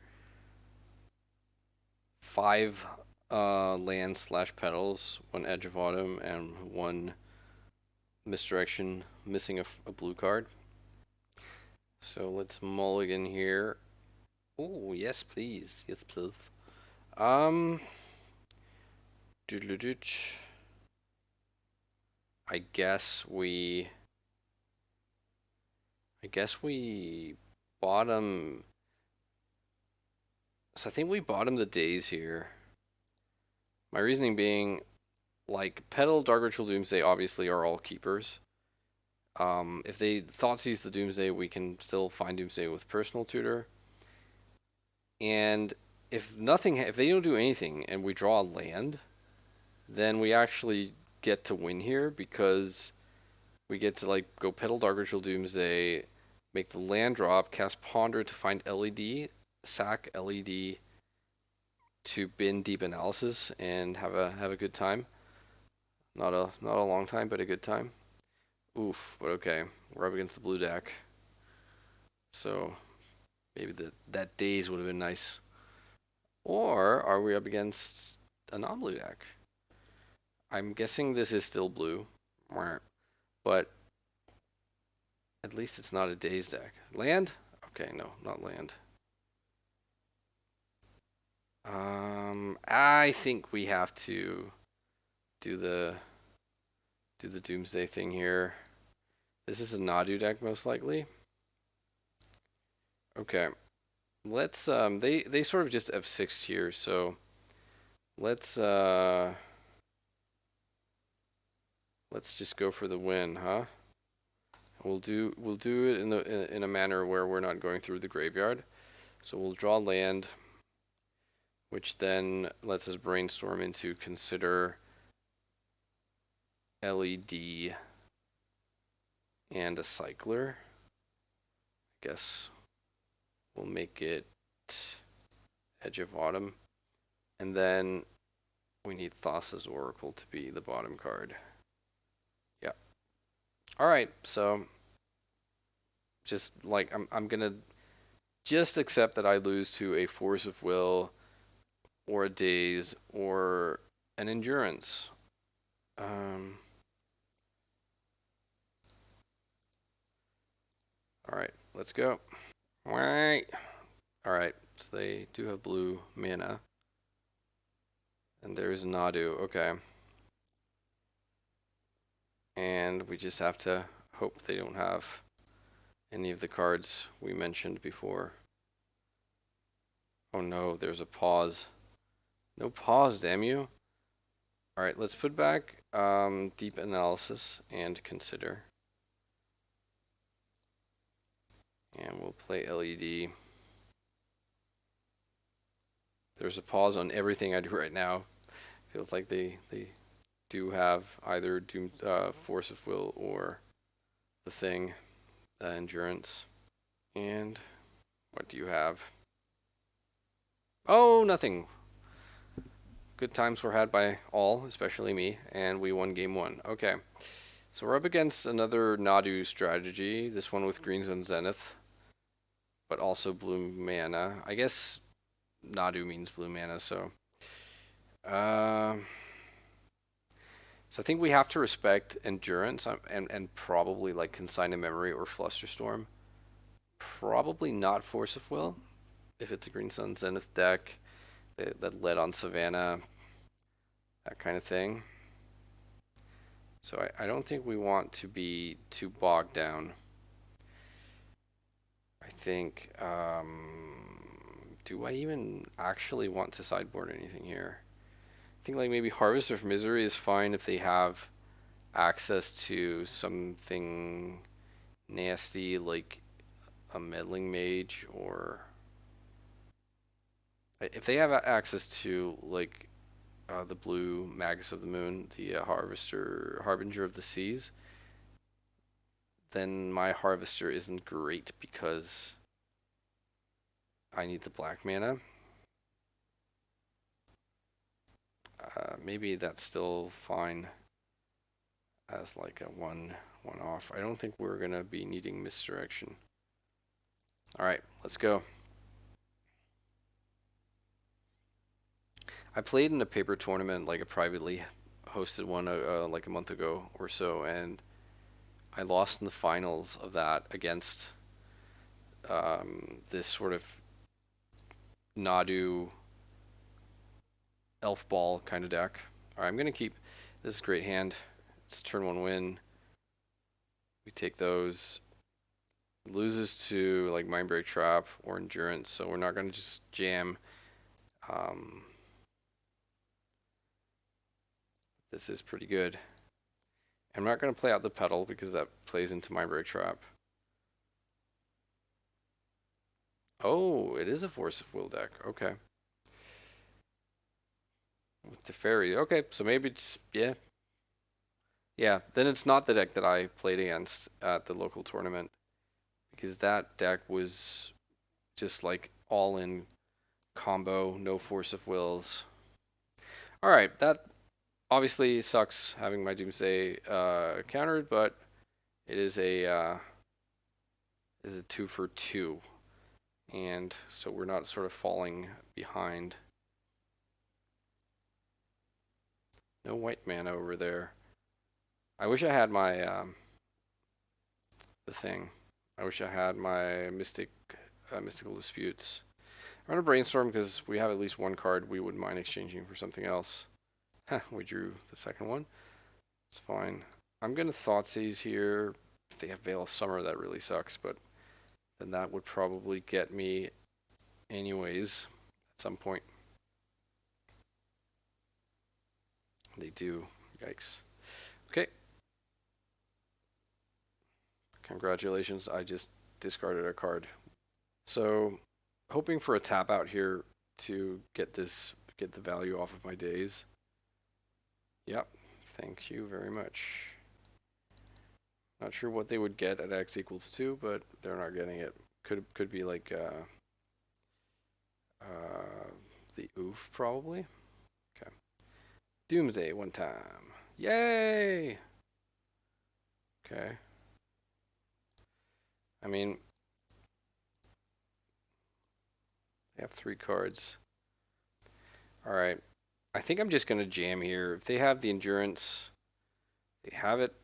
5 land / petals, 1 Edge of Autumn, and 1 Misdirection, missing a blue card. So let's mulligan here. Oh, yes, please. Yes, please. I guess we I guess we bottom. So I think we bottom the days here. My reasoning being, like, Petal, Dark Ritual, Doomsday obviously are all keepers. If they Thoughtseize the Doomsday, we can still find Doomsday with Personal Tutor. And if they don't do anything and we draw a land, then we actually get to win here because we get to like go Petal Dark Ritual Doomsday, make the land drop, cast Ponder to find LED, sack LED to bin deep analysis and have a good time. Not a long time, but a good time. Oof, but okay. We're up against the blue deck. So maybe that days would have been nice. Or are we up against a non-blue deck? I'm guessing this is still blue. But at least it's not a days deck. Land? Okay, no, not land. I think we have to do the Doomsday thing here. This is a Nadu deck most likely. Okay. Let's they sort of just F6 here, so let's just go for the win, huh? We'll do it in a manner where we're not going through the graveyard. So we'll draw land, which then lets us brainstorm into consider LED and a cycler. I guess we'll make it Edge of Autumn. And then we need Thassa's Oracle to be the bottom card. Yeah. Alright, so just like I'm gonna just accept that I lose to a Force of Will or a Daze or an Endurance. Alright, let's go. Alright, so they do have blue mana. And there's Nadu, okay. And we just have to hope they don't have any of the cards we mentioned before. Oh no, there's a pause. No pause, damn you. Alright, let's put back deep analysis and consider. And we'll play LED. There's a pause on everything I do right now. Feels like they do have either Force of Will or the thing, Endurance. And what do you have? Oh, nothing. Good times were had by all, especially me, and we won game one. Okay, so we're up against another Nadu strategy, this one with Greens and Zenith, but also blue mana. I guess Nadu means blue mana, so... so I think we have to respect Endurance and probably like Consign to Memory or Flusterstorm. Probably not Force of Will, if it's a Green Sun Zenith deck that led on Savannah, that kind of thing. So I don't think we want to be too bogged down. I think, do I even actually want to sideboard anything here? I think like maybe Harvest of Misery is fine if they have access to something nasty like a Meddling Mage, or if they have access to like the blue Magus of the Moon, the Harbinger of the Seas, then my Harvester isn't great because I need the black mana. Maybe that's still fine as like a one off. I don't think we're gonna be needing Misdirection. Alright, let's go. I played in a paper tournament, like a privately hosted one, like a month ago or so, and I lost in the finals of that against this sort of Nadu elf ball kind of deck. Alright, I'm gonna keep this is a great hand. It's turn one win. We take those. Loses to like Mindbreak Trap or Endurance, so we're not going to just jam. Um, this is pretty good. I'm not going to play out the pedal because that plays into Mindbreak Trap. Oh, it is a Force of Will deck. Okay. With Teferi. Okay, so maybe it's, yeah. Yeah, then it's not the deck that I played against at the local tournament because that deck was just like all in combo, no Force of Wills. All right, that obviously sucks having my Doomsday countered, but it is a 2 for 2, and so we're not sort of falling behind. No white mana over there. I wish I had my the thing. I wish I had my mystical disputes. I'm gonna brainstorm because we have at least one card we wouldn't mind exchanging for something else. We drew the second one. It's fine. I'm gonna Thoughtseize here. If they have Veil of Summer, that really sucks, but then that would probably get me anyways at some point. They do. Yikes. Okay. Congratulations. I just discarded a card. So, hoping for a tap out here to get the value off of my days. Yep. Thank you very much. Not sure what they would get at x equals 2, but they're not getting it. Could be like the oof probably. Okay. Doomsday one time. Yay! Okay. I mean, they have 3 cards. All right. I think I'm just gonna jam here. If they have the endurance, they have it.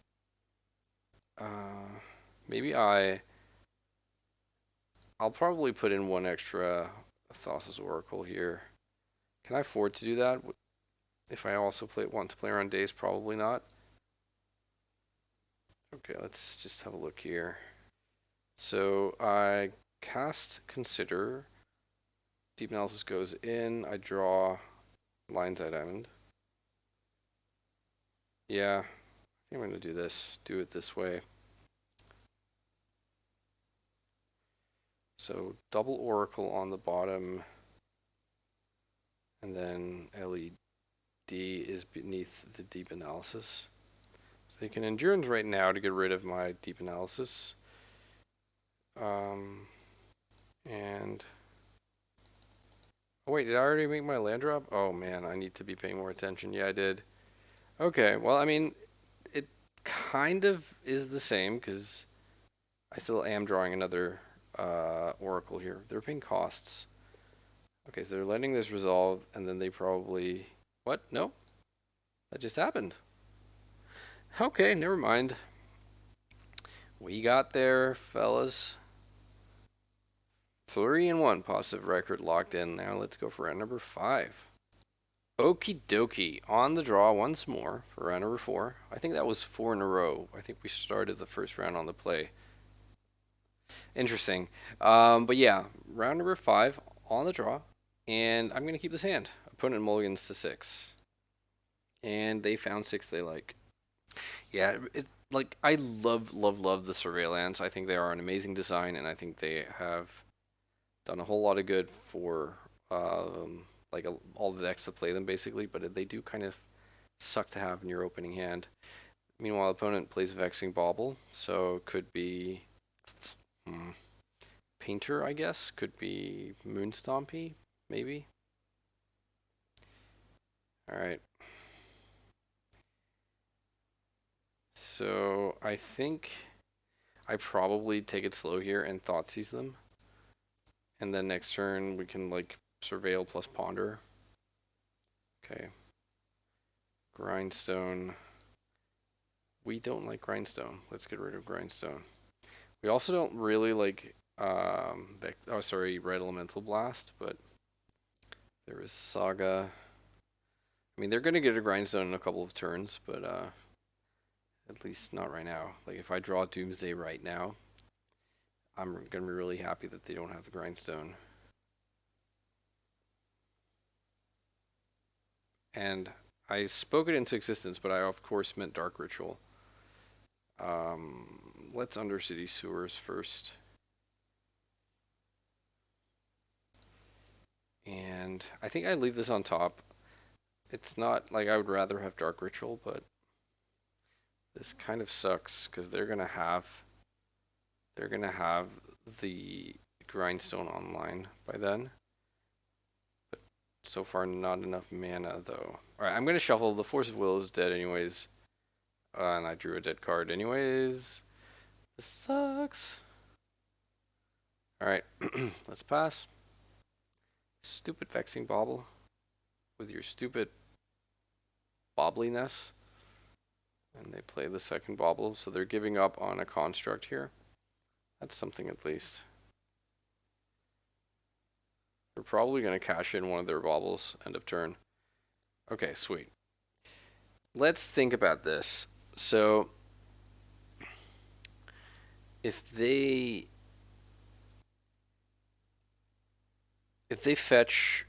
Maybe I'll probably put in 1 extra Thassa's Oracle here. Can I afford to do that? If I also want to play around days, probably not. Okay, let's just have a look here. So I cast Consider. Deep Analysis goes in. I draw Lion's Eye Diamond. Yeah, I think I'm going to do this. Do it this way. So double Oracle on the bottom. And then LED is beneath the Deep Analysis. So they can Endurance right now to get rid of my Deep Analysis. And oh wait, did I already make my land drop? Oh man, I need to be paying more attention. Yeah, I did. Okay, well, I mean, it kind of is the same because I still am drawing another Oracle here. They're paying costs. Okay, so they're letting this resolve, and then they probably... What? No? That just happened. Okay, never mind. We got there, fellas. 3-1 positive record locked in. Now let's go for round number 5. Okie dokie. On the draw once more for round number 4. I think that was 4 in a row. I think we started the first round on the play. Interesting. But yeah, round number 5 on the draw. And I'm going to keep this hand. Opponent mulligans to 6. And they found 6 they like. Yeah, like I love the Surveillance. I think they are an amazing design, and I think they have done a whole lot of good for like all the decks that play them basically. But they do kind of suck to have in your opening hand. Meanwhile, opponent plays Vexing Bauble, so could be Painter, I guess. Could be Moonstompy, maybe. All right. So I think I probably take it slow here and Thoughtseize them. And then next turn we can like Surveil plus Ponder. Okay. Grindstone. We don't like Grindstone. Let's get rid of Grindstone. We also don't really like Red Elemental Blast, but there is Saga. I mean, they're gonna get a Grindstone in a couple of turns, but at least not right now. Like if I draw Doomsday right now, I'm gonna be really happy that they don't have the grindstone. And I spoke it into existence, but I of course meant Dark Ritual. Let's Undercity Sewers first. And I think I leave this on top. It's not like I would rather have Dark Ritual, but this kind of sucks because they're gonna have the grindstone online by then. But so far not enough mana though. Alright, I'm gonna shuffle. The Force of Will is dead anyways. And I drew a dead card anyways. This sucks. Alright, let's pass. Stupid Vexing Bauble. With your stupid bobbliness. And they play the second bauble, so they're giving up on a construct here. That's something at least. They're probably going to cash in one of their baubles end of turn. Okay, sweet. Let's think about this. So, if they fetch,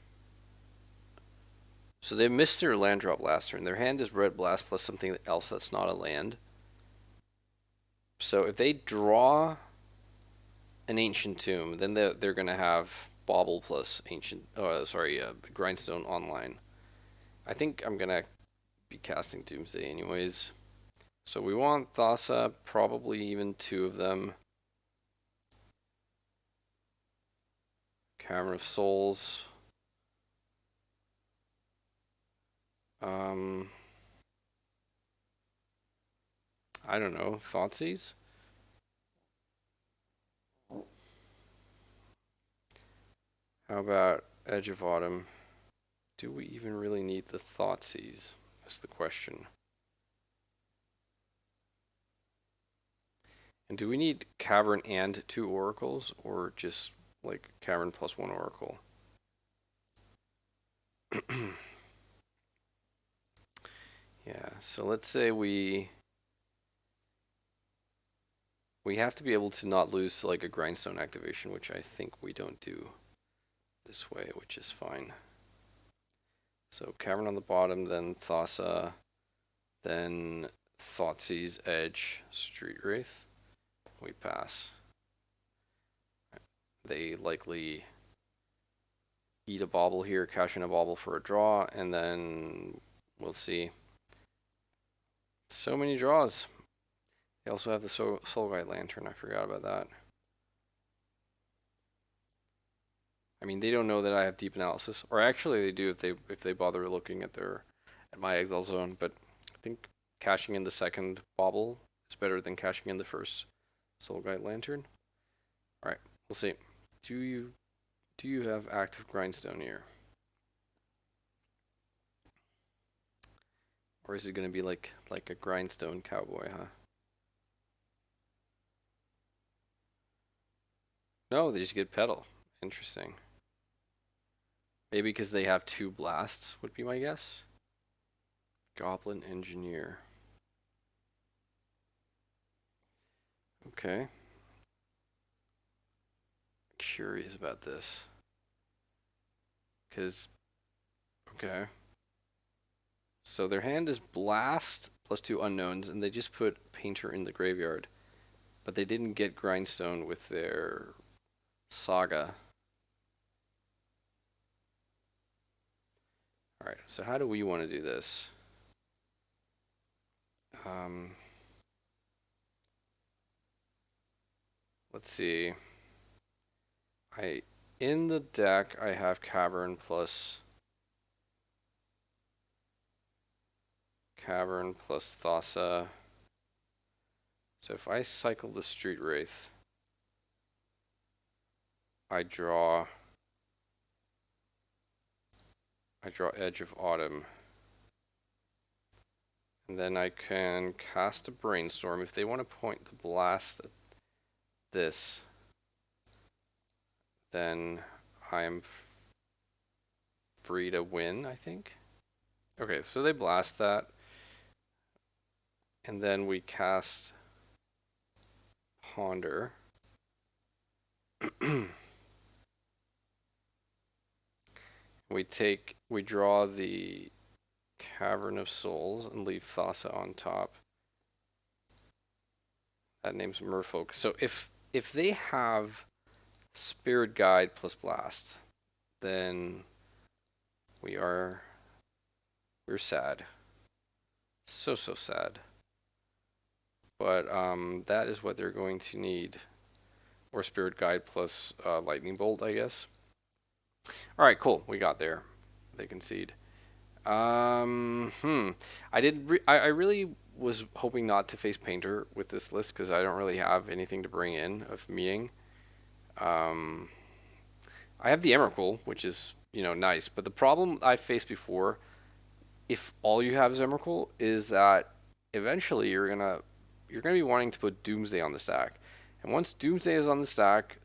so they missed their land drop last turn. Their hand is Red Blast plus something else that's not a land. So if they draw an Ancient Tomb, then they're going to have Bauble plus Grindstone online. I think I'm going to be casting Doomsday anyways. So we want Thassa, probably even two of them. Cavern of Souls. I don't know, Thoughtseize? How about Edge of Autumn? Do we even really need the Thoughtseize? That's the question. And do we need Cavern and two Oracles, or just like Cavern plus one Oracle? Yeah, so let's say we have to be able to not lose to like a Grindstone activation, which I think we don't do this way, which is fine. So Cavern on the bottom, then Thassa, then Thoughtseize, Edge, Street Wraith. We pass. They likely eat a bauble here, cash in a bauble for a draw, and then we'll see. So many draws. They also have the Soulguide Lantern. I forgot about that. I mean, they don't know that I have deep analysis, or actually they do if they bother looking at my exile zone. But I think cashing in the second bauble is better than cashing in the first Soulguide Lantern. All right, we'll see. Do you have active Grindstone here? Or is it going to be like a Grindstone cowboy, huh? No, they just get Petal. Interesting. Maybe because they have two blasts, would be my guess. Goblin Engineer. Okay. Curious about this. Because, okay. So their hand is Blast plus two unknowns, and they just put Painter in the graveyard. But they didn't get Grindstone with their Saga. Alright, so how do we want to do this? Let's see. In the deck I have Cavern plus Thassa. So if I cycle the Street Wraith, I draw Edge of Autumn. And then I can cast a Brainstorm. If they want to point the blast at this, then I'm free to win, I think. Okay, so they blast that. And then we cast Ponder. We draw the Cavern of Souls and leave Thassa on top. That name's Merfolk. So if they have Spirit Guide plus Blast, then we are we're sad. So sad. But that is what they're going to need. Or Spirit Guide plus Lightning Bolt, I guess. All right, cool. We got there. They concede. I really was hoping not to face Painter with this list because I don't really have anything to bring in of meeting. Um, I have the Emrakul, which is nice, but the problem I faced before, if all you have is Emrakul, is that eventually you're gonna be wanting to put Doomsday on the stack, and once Doomsday is on the stack,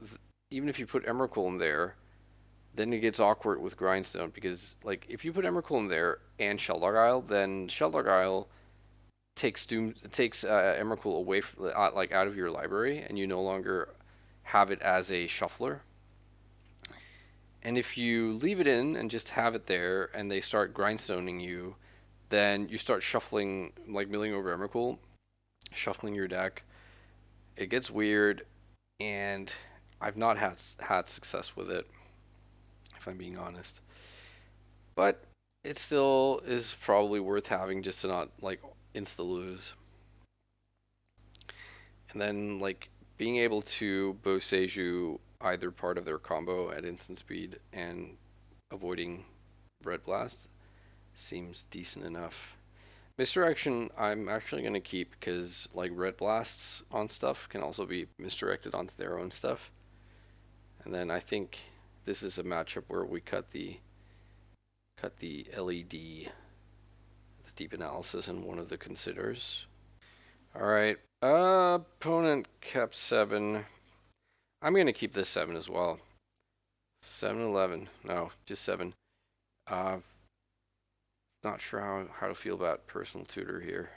even if you put Emrakul in there, then it gets awkward with Grindstone because like if you put Emrakul in there and Sheldog Isle, then Sheldog Isle takes Emrakul away from, like out of your library, and you no longer have it as a shuffler. And if you leave it in and just have it there, and they start grindstoning you, then you start shuffling, like milling over Emrakul, shuffling your deck. It gets weird, and I've not had success with it, if I'm being honest. But it still is probably worth having just to not like insta lose. And then like being able to Boseiju either part of their combo at instant speed and avoiding Red Blast seems decent enough. Misdirection I'm actually going to keep because like Red Blasts on stuff can also be misdirected onto their own stuff. And then I think this is a matchup where we cut the LED, the deep analysis, in one of the considers. All right. Opponent kept 7. I'm going to keep this 7 as well. 7-11. No, just 7. Not sure how to feel about Personal Tutor here.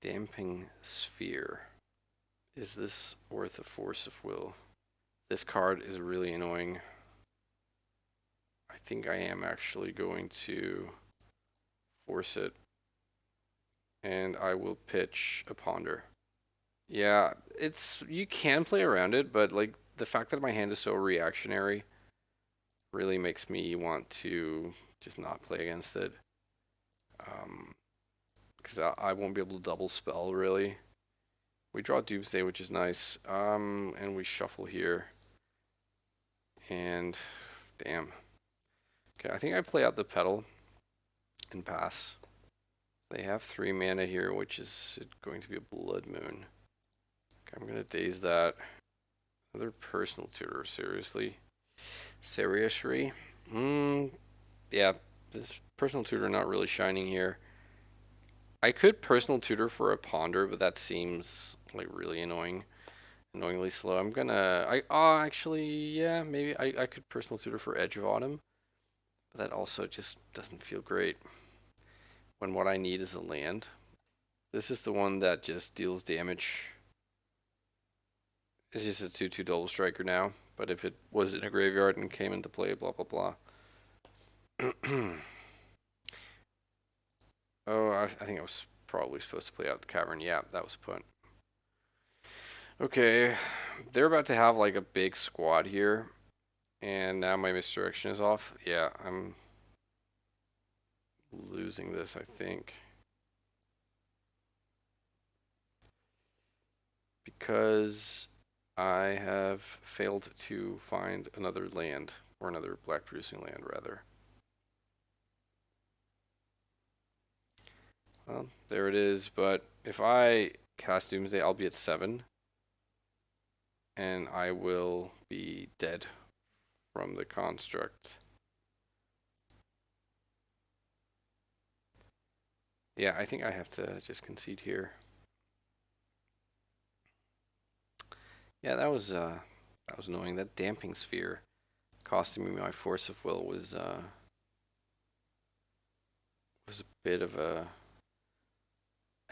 Damping Sphere. Is this worth a Force of Will? This card is really annoying. I think I am actually going to force it. And I will pitch a Ponder. Yeah, you can play around it, but like the fact that my hand is so reactionary really makes me want to just not play against it. Because I won't be able to double spell really. We draw Doomsday, which is nice. And we shuffle here. And damn. Okay, I think I play out the Petal and pass. They have 3 mana here, which is going to be a Blood Moon. Okay, I'm gonna daze that. Another Personal Tutor, seriously? Seriously? Yeah, this Personal Tutor not really shining here. I could Personal Tutor for a Ponder, but that seems like really annoyingly slow. Actually, yeah, maybe I could Personal Tutor for Edge of Autumn, but that also just doesn't feel great when what I need is a land. This is the one that just deals damage. It's just a 2/2 double striker now, but if it was in a graveyard and came into play, blah blah blah. Oh, I think I was probably supposed to play out the Cavern. Yeah, that was put. Okay, they're about to have like a big squad here, and now my misdirection is off. Yeah, I'm losing this, I think. Because I have failed to find another land, or another black producing land, rather. Well, there it is, but if I cast Doomsday, I'll be at 7. And I will be dead from the construct. Yeah, I think I have to just concede here. Yeah, that was annoying. That Damping Sphere costing me my Force of Will was a bit of an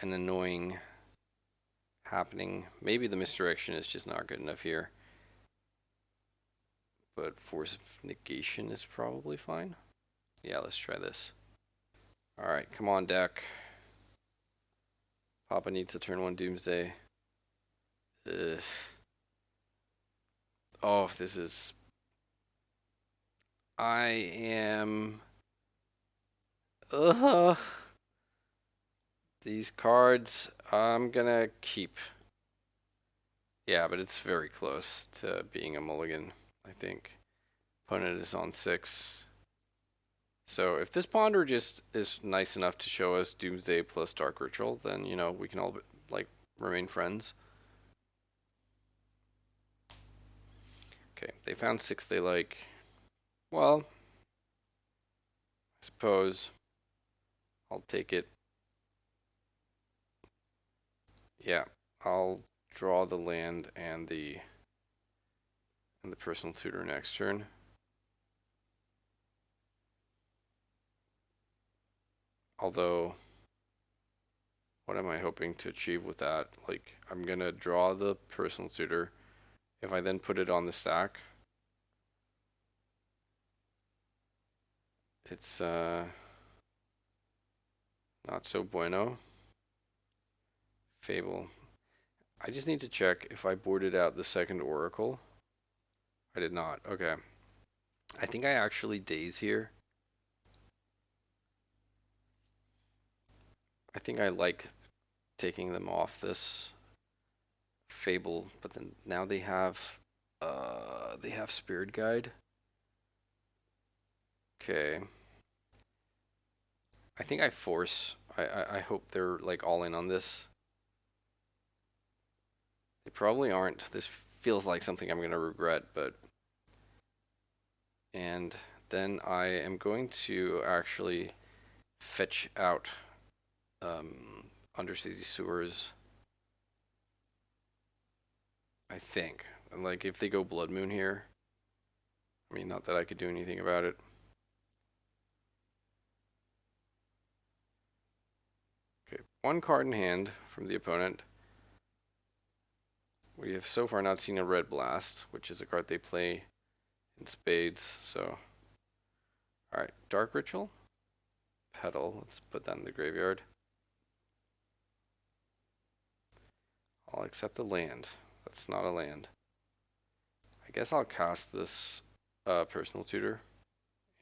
annoying happening. Maybe the misdirection is just not good enough here. but force of negation is probably fine. Yeah, let's try this. Alright, come on, deck. Papa needs to turn 1 Doomsday. Ugh. Oh, this is... I am... Ugh. These cards, I'm gonna keep. Yeah, but it's very close to being a mulligan, I think. Opponent is on 6. So if this Ponder just is nice enough to show us Doomsday plus Dark Ritual, then, you know, we can all, like, remain friends. Okay, they found 6 they like. Well, I suppose I'll take it. Yeah, I'll draw the land and the personal tutor next turn. Although, what am I hoping to achieve with that? Like, I'm gonna draw the personal tutor. If I then put it on the stack, it's not so bueno. Fable. I just need to check if I boarded out the second Oracle. I did not. Okay. I think I actually daze here. I think I like taking them off this Fable, but then now they have Spirit Guide. Okay. I think I force. I hope they're like all in on this. They probably aren't. This feels like something I'm gonna regret, but and then I am going to actually fetch out undersea sewers. I think. Like if they go Blood Moon here. I mean, not that I could do anything about it. Okay, 1 card in hand from the opponent. We have so far not seen a Red Blast, which is a card they play in spades, so. Alright, Dark Ritual. Petal, let's put that in the graveyard. I'll accept a land. That's not a land. I guess I'll cast this personal tutor.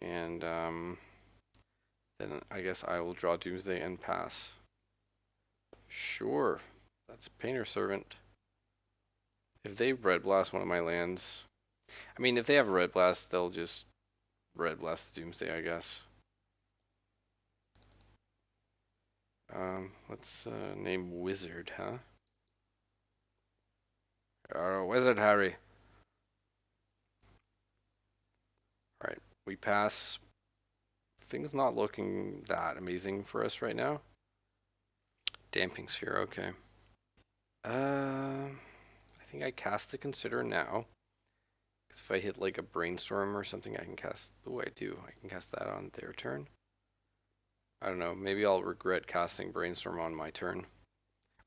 And then I guess I will draw Doomsday and pass. Sure. That's Painter Servant. If they Red Blast one of my lands... I mean, if they have a Red Blast, they'll just Red Blast the Doomsday, I guess. Let's name Wizard, huh? Wizard Harry. Alright, we pass. Things not looking that amazing for us right now. Damping Sphere, okay. I think I cast the Consider now. Because if I hit like a Brainstorm or something, I can cast... Oh, I do. I can cast that on their turn. I don't know. Maybe I'll regret casting Brainstorm on my turn.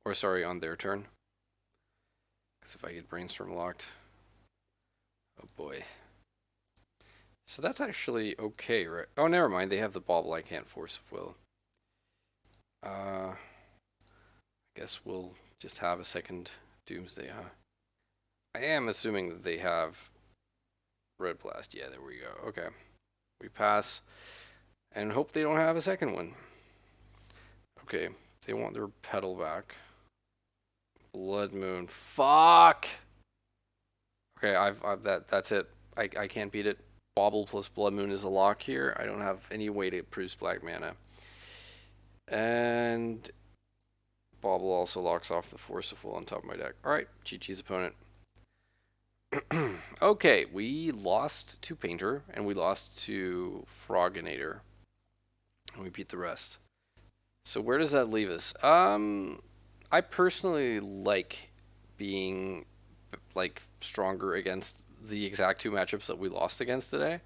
Or sorry, on their turn. Because if I get Brainstorm locked... Oh boy. So that's actually okay, right? Oh, never mind. They have the Bauble. I can't Force of Will. I guess we'll just have a second Doomsday, huh? I am assuming that they have Red Blast. Yeah, there we go. Okay. We pass. And hope they don't have a second one. Okay. They want their Petal back. Blood Moon. Fuck! Okay, that's it. I can't beat it. Bauble plus Blood Moon is a lock here. I don't have any way to produce black mana. And Bauble also locks off the Force of Will on top of my deck. Alright, GG's opponent. Okay, we lost to Painter, and we lost to Froginator. And we beat the rest. So where does that leave us? I personally like being like stronger against the exact 2 matchups that we lost against today,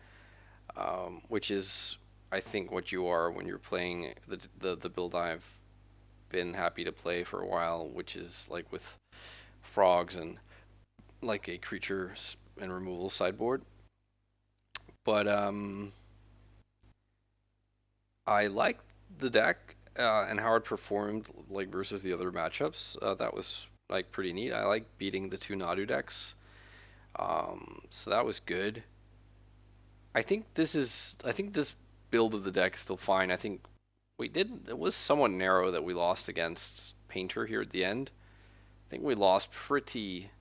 which is I think what you are when you're playing the build I've been happy to play for a while, which is like with frogs and like a creature and removal sideboard. But I like the deck and how it performed like versus the other matchups. That was like pretty neat. I like beating the two Nadu decks. So that was good. I think this build of the deck is still fine. I think it was somewhat narrow that we lost against Painter here at the end. I think we lost pretty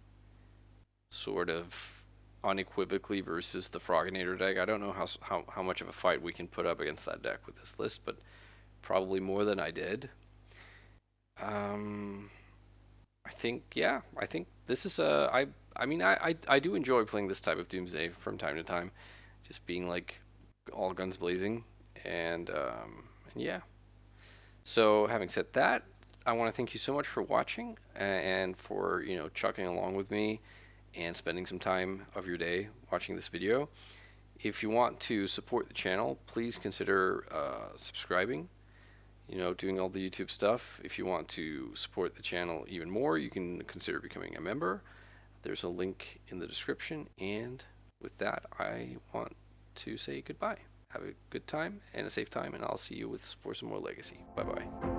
sort of unequivocally versus the Froginator deck. I don't know how much of a fight we can put up against that deck with this list, but probably more than I did. Um, I think yeah, I think this is a I mean I do enjoy playing this type of Doomsday from time to time, just being like all guns blazing and yeah. So having said that, I want to thank you so much for watching and for chugging along with me and spending some time of your day watching this video. If you want to support the channel, please consider subscribing, doing all the YouTube stuff. If you want to support the channel even more, you can consider becoming a member. There's a link in the description. And with that, I want to say goodbye. Have a good time and a safe time, and I'll see you for some more Legacy. Bye bye.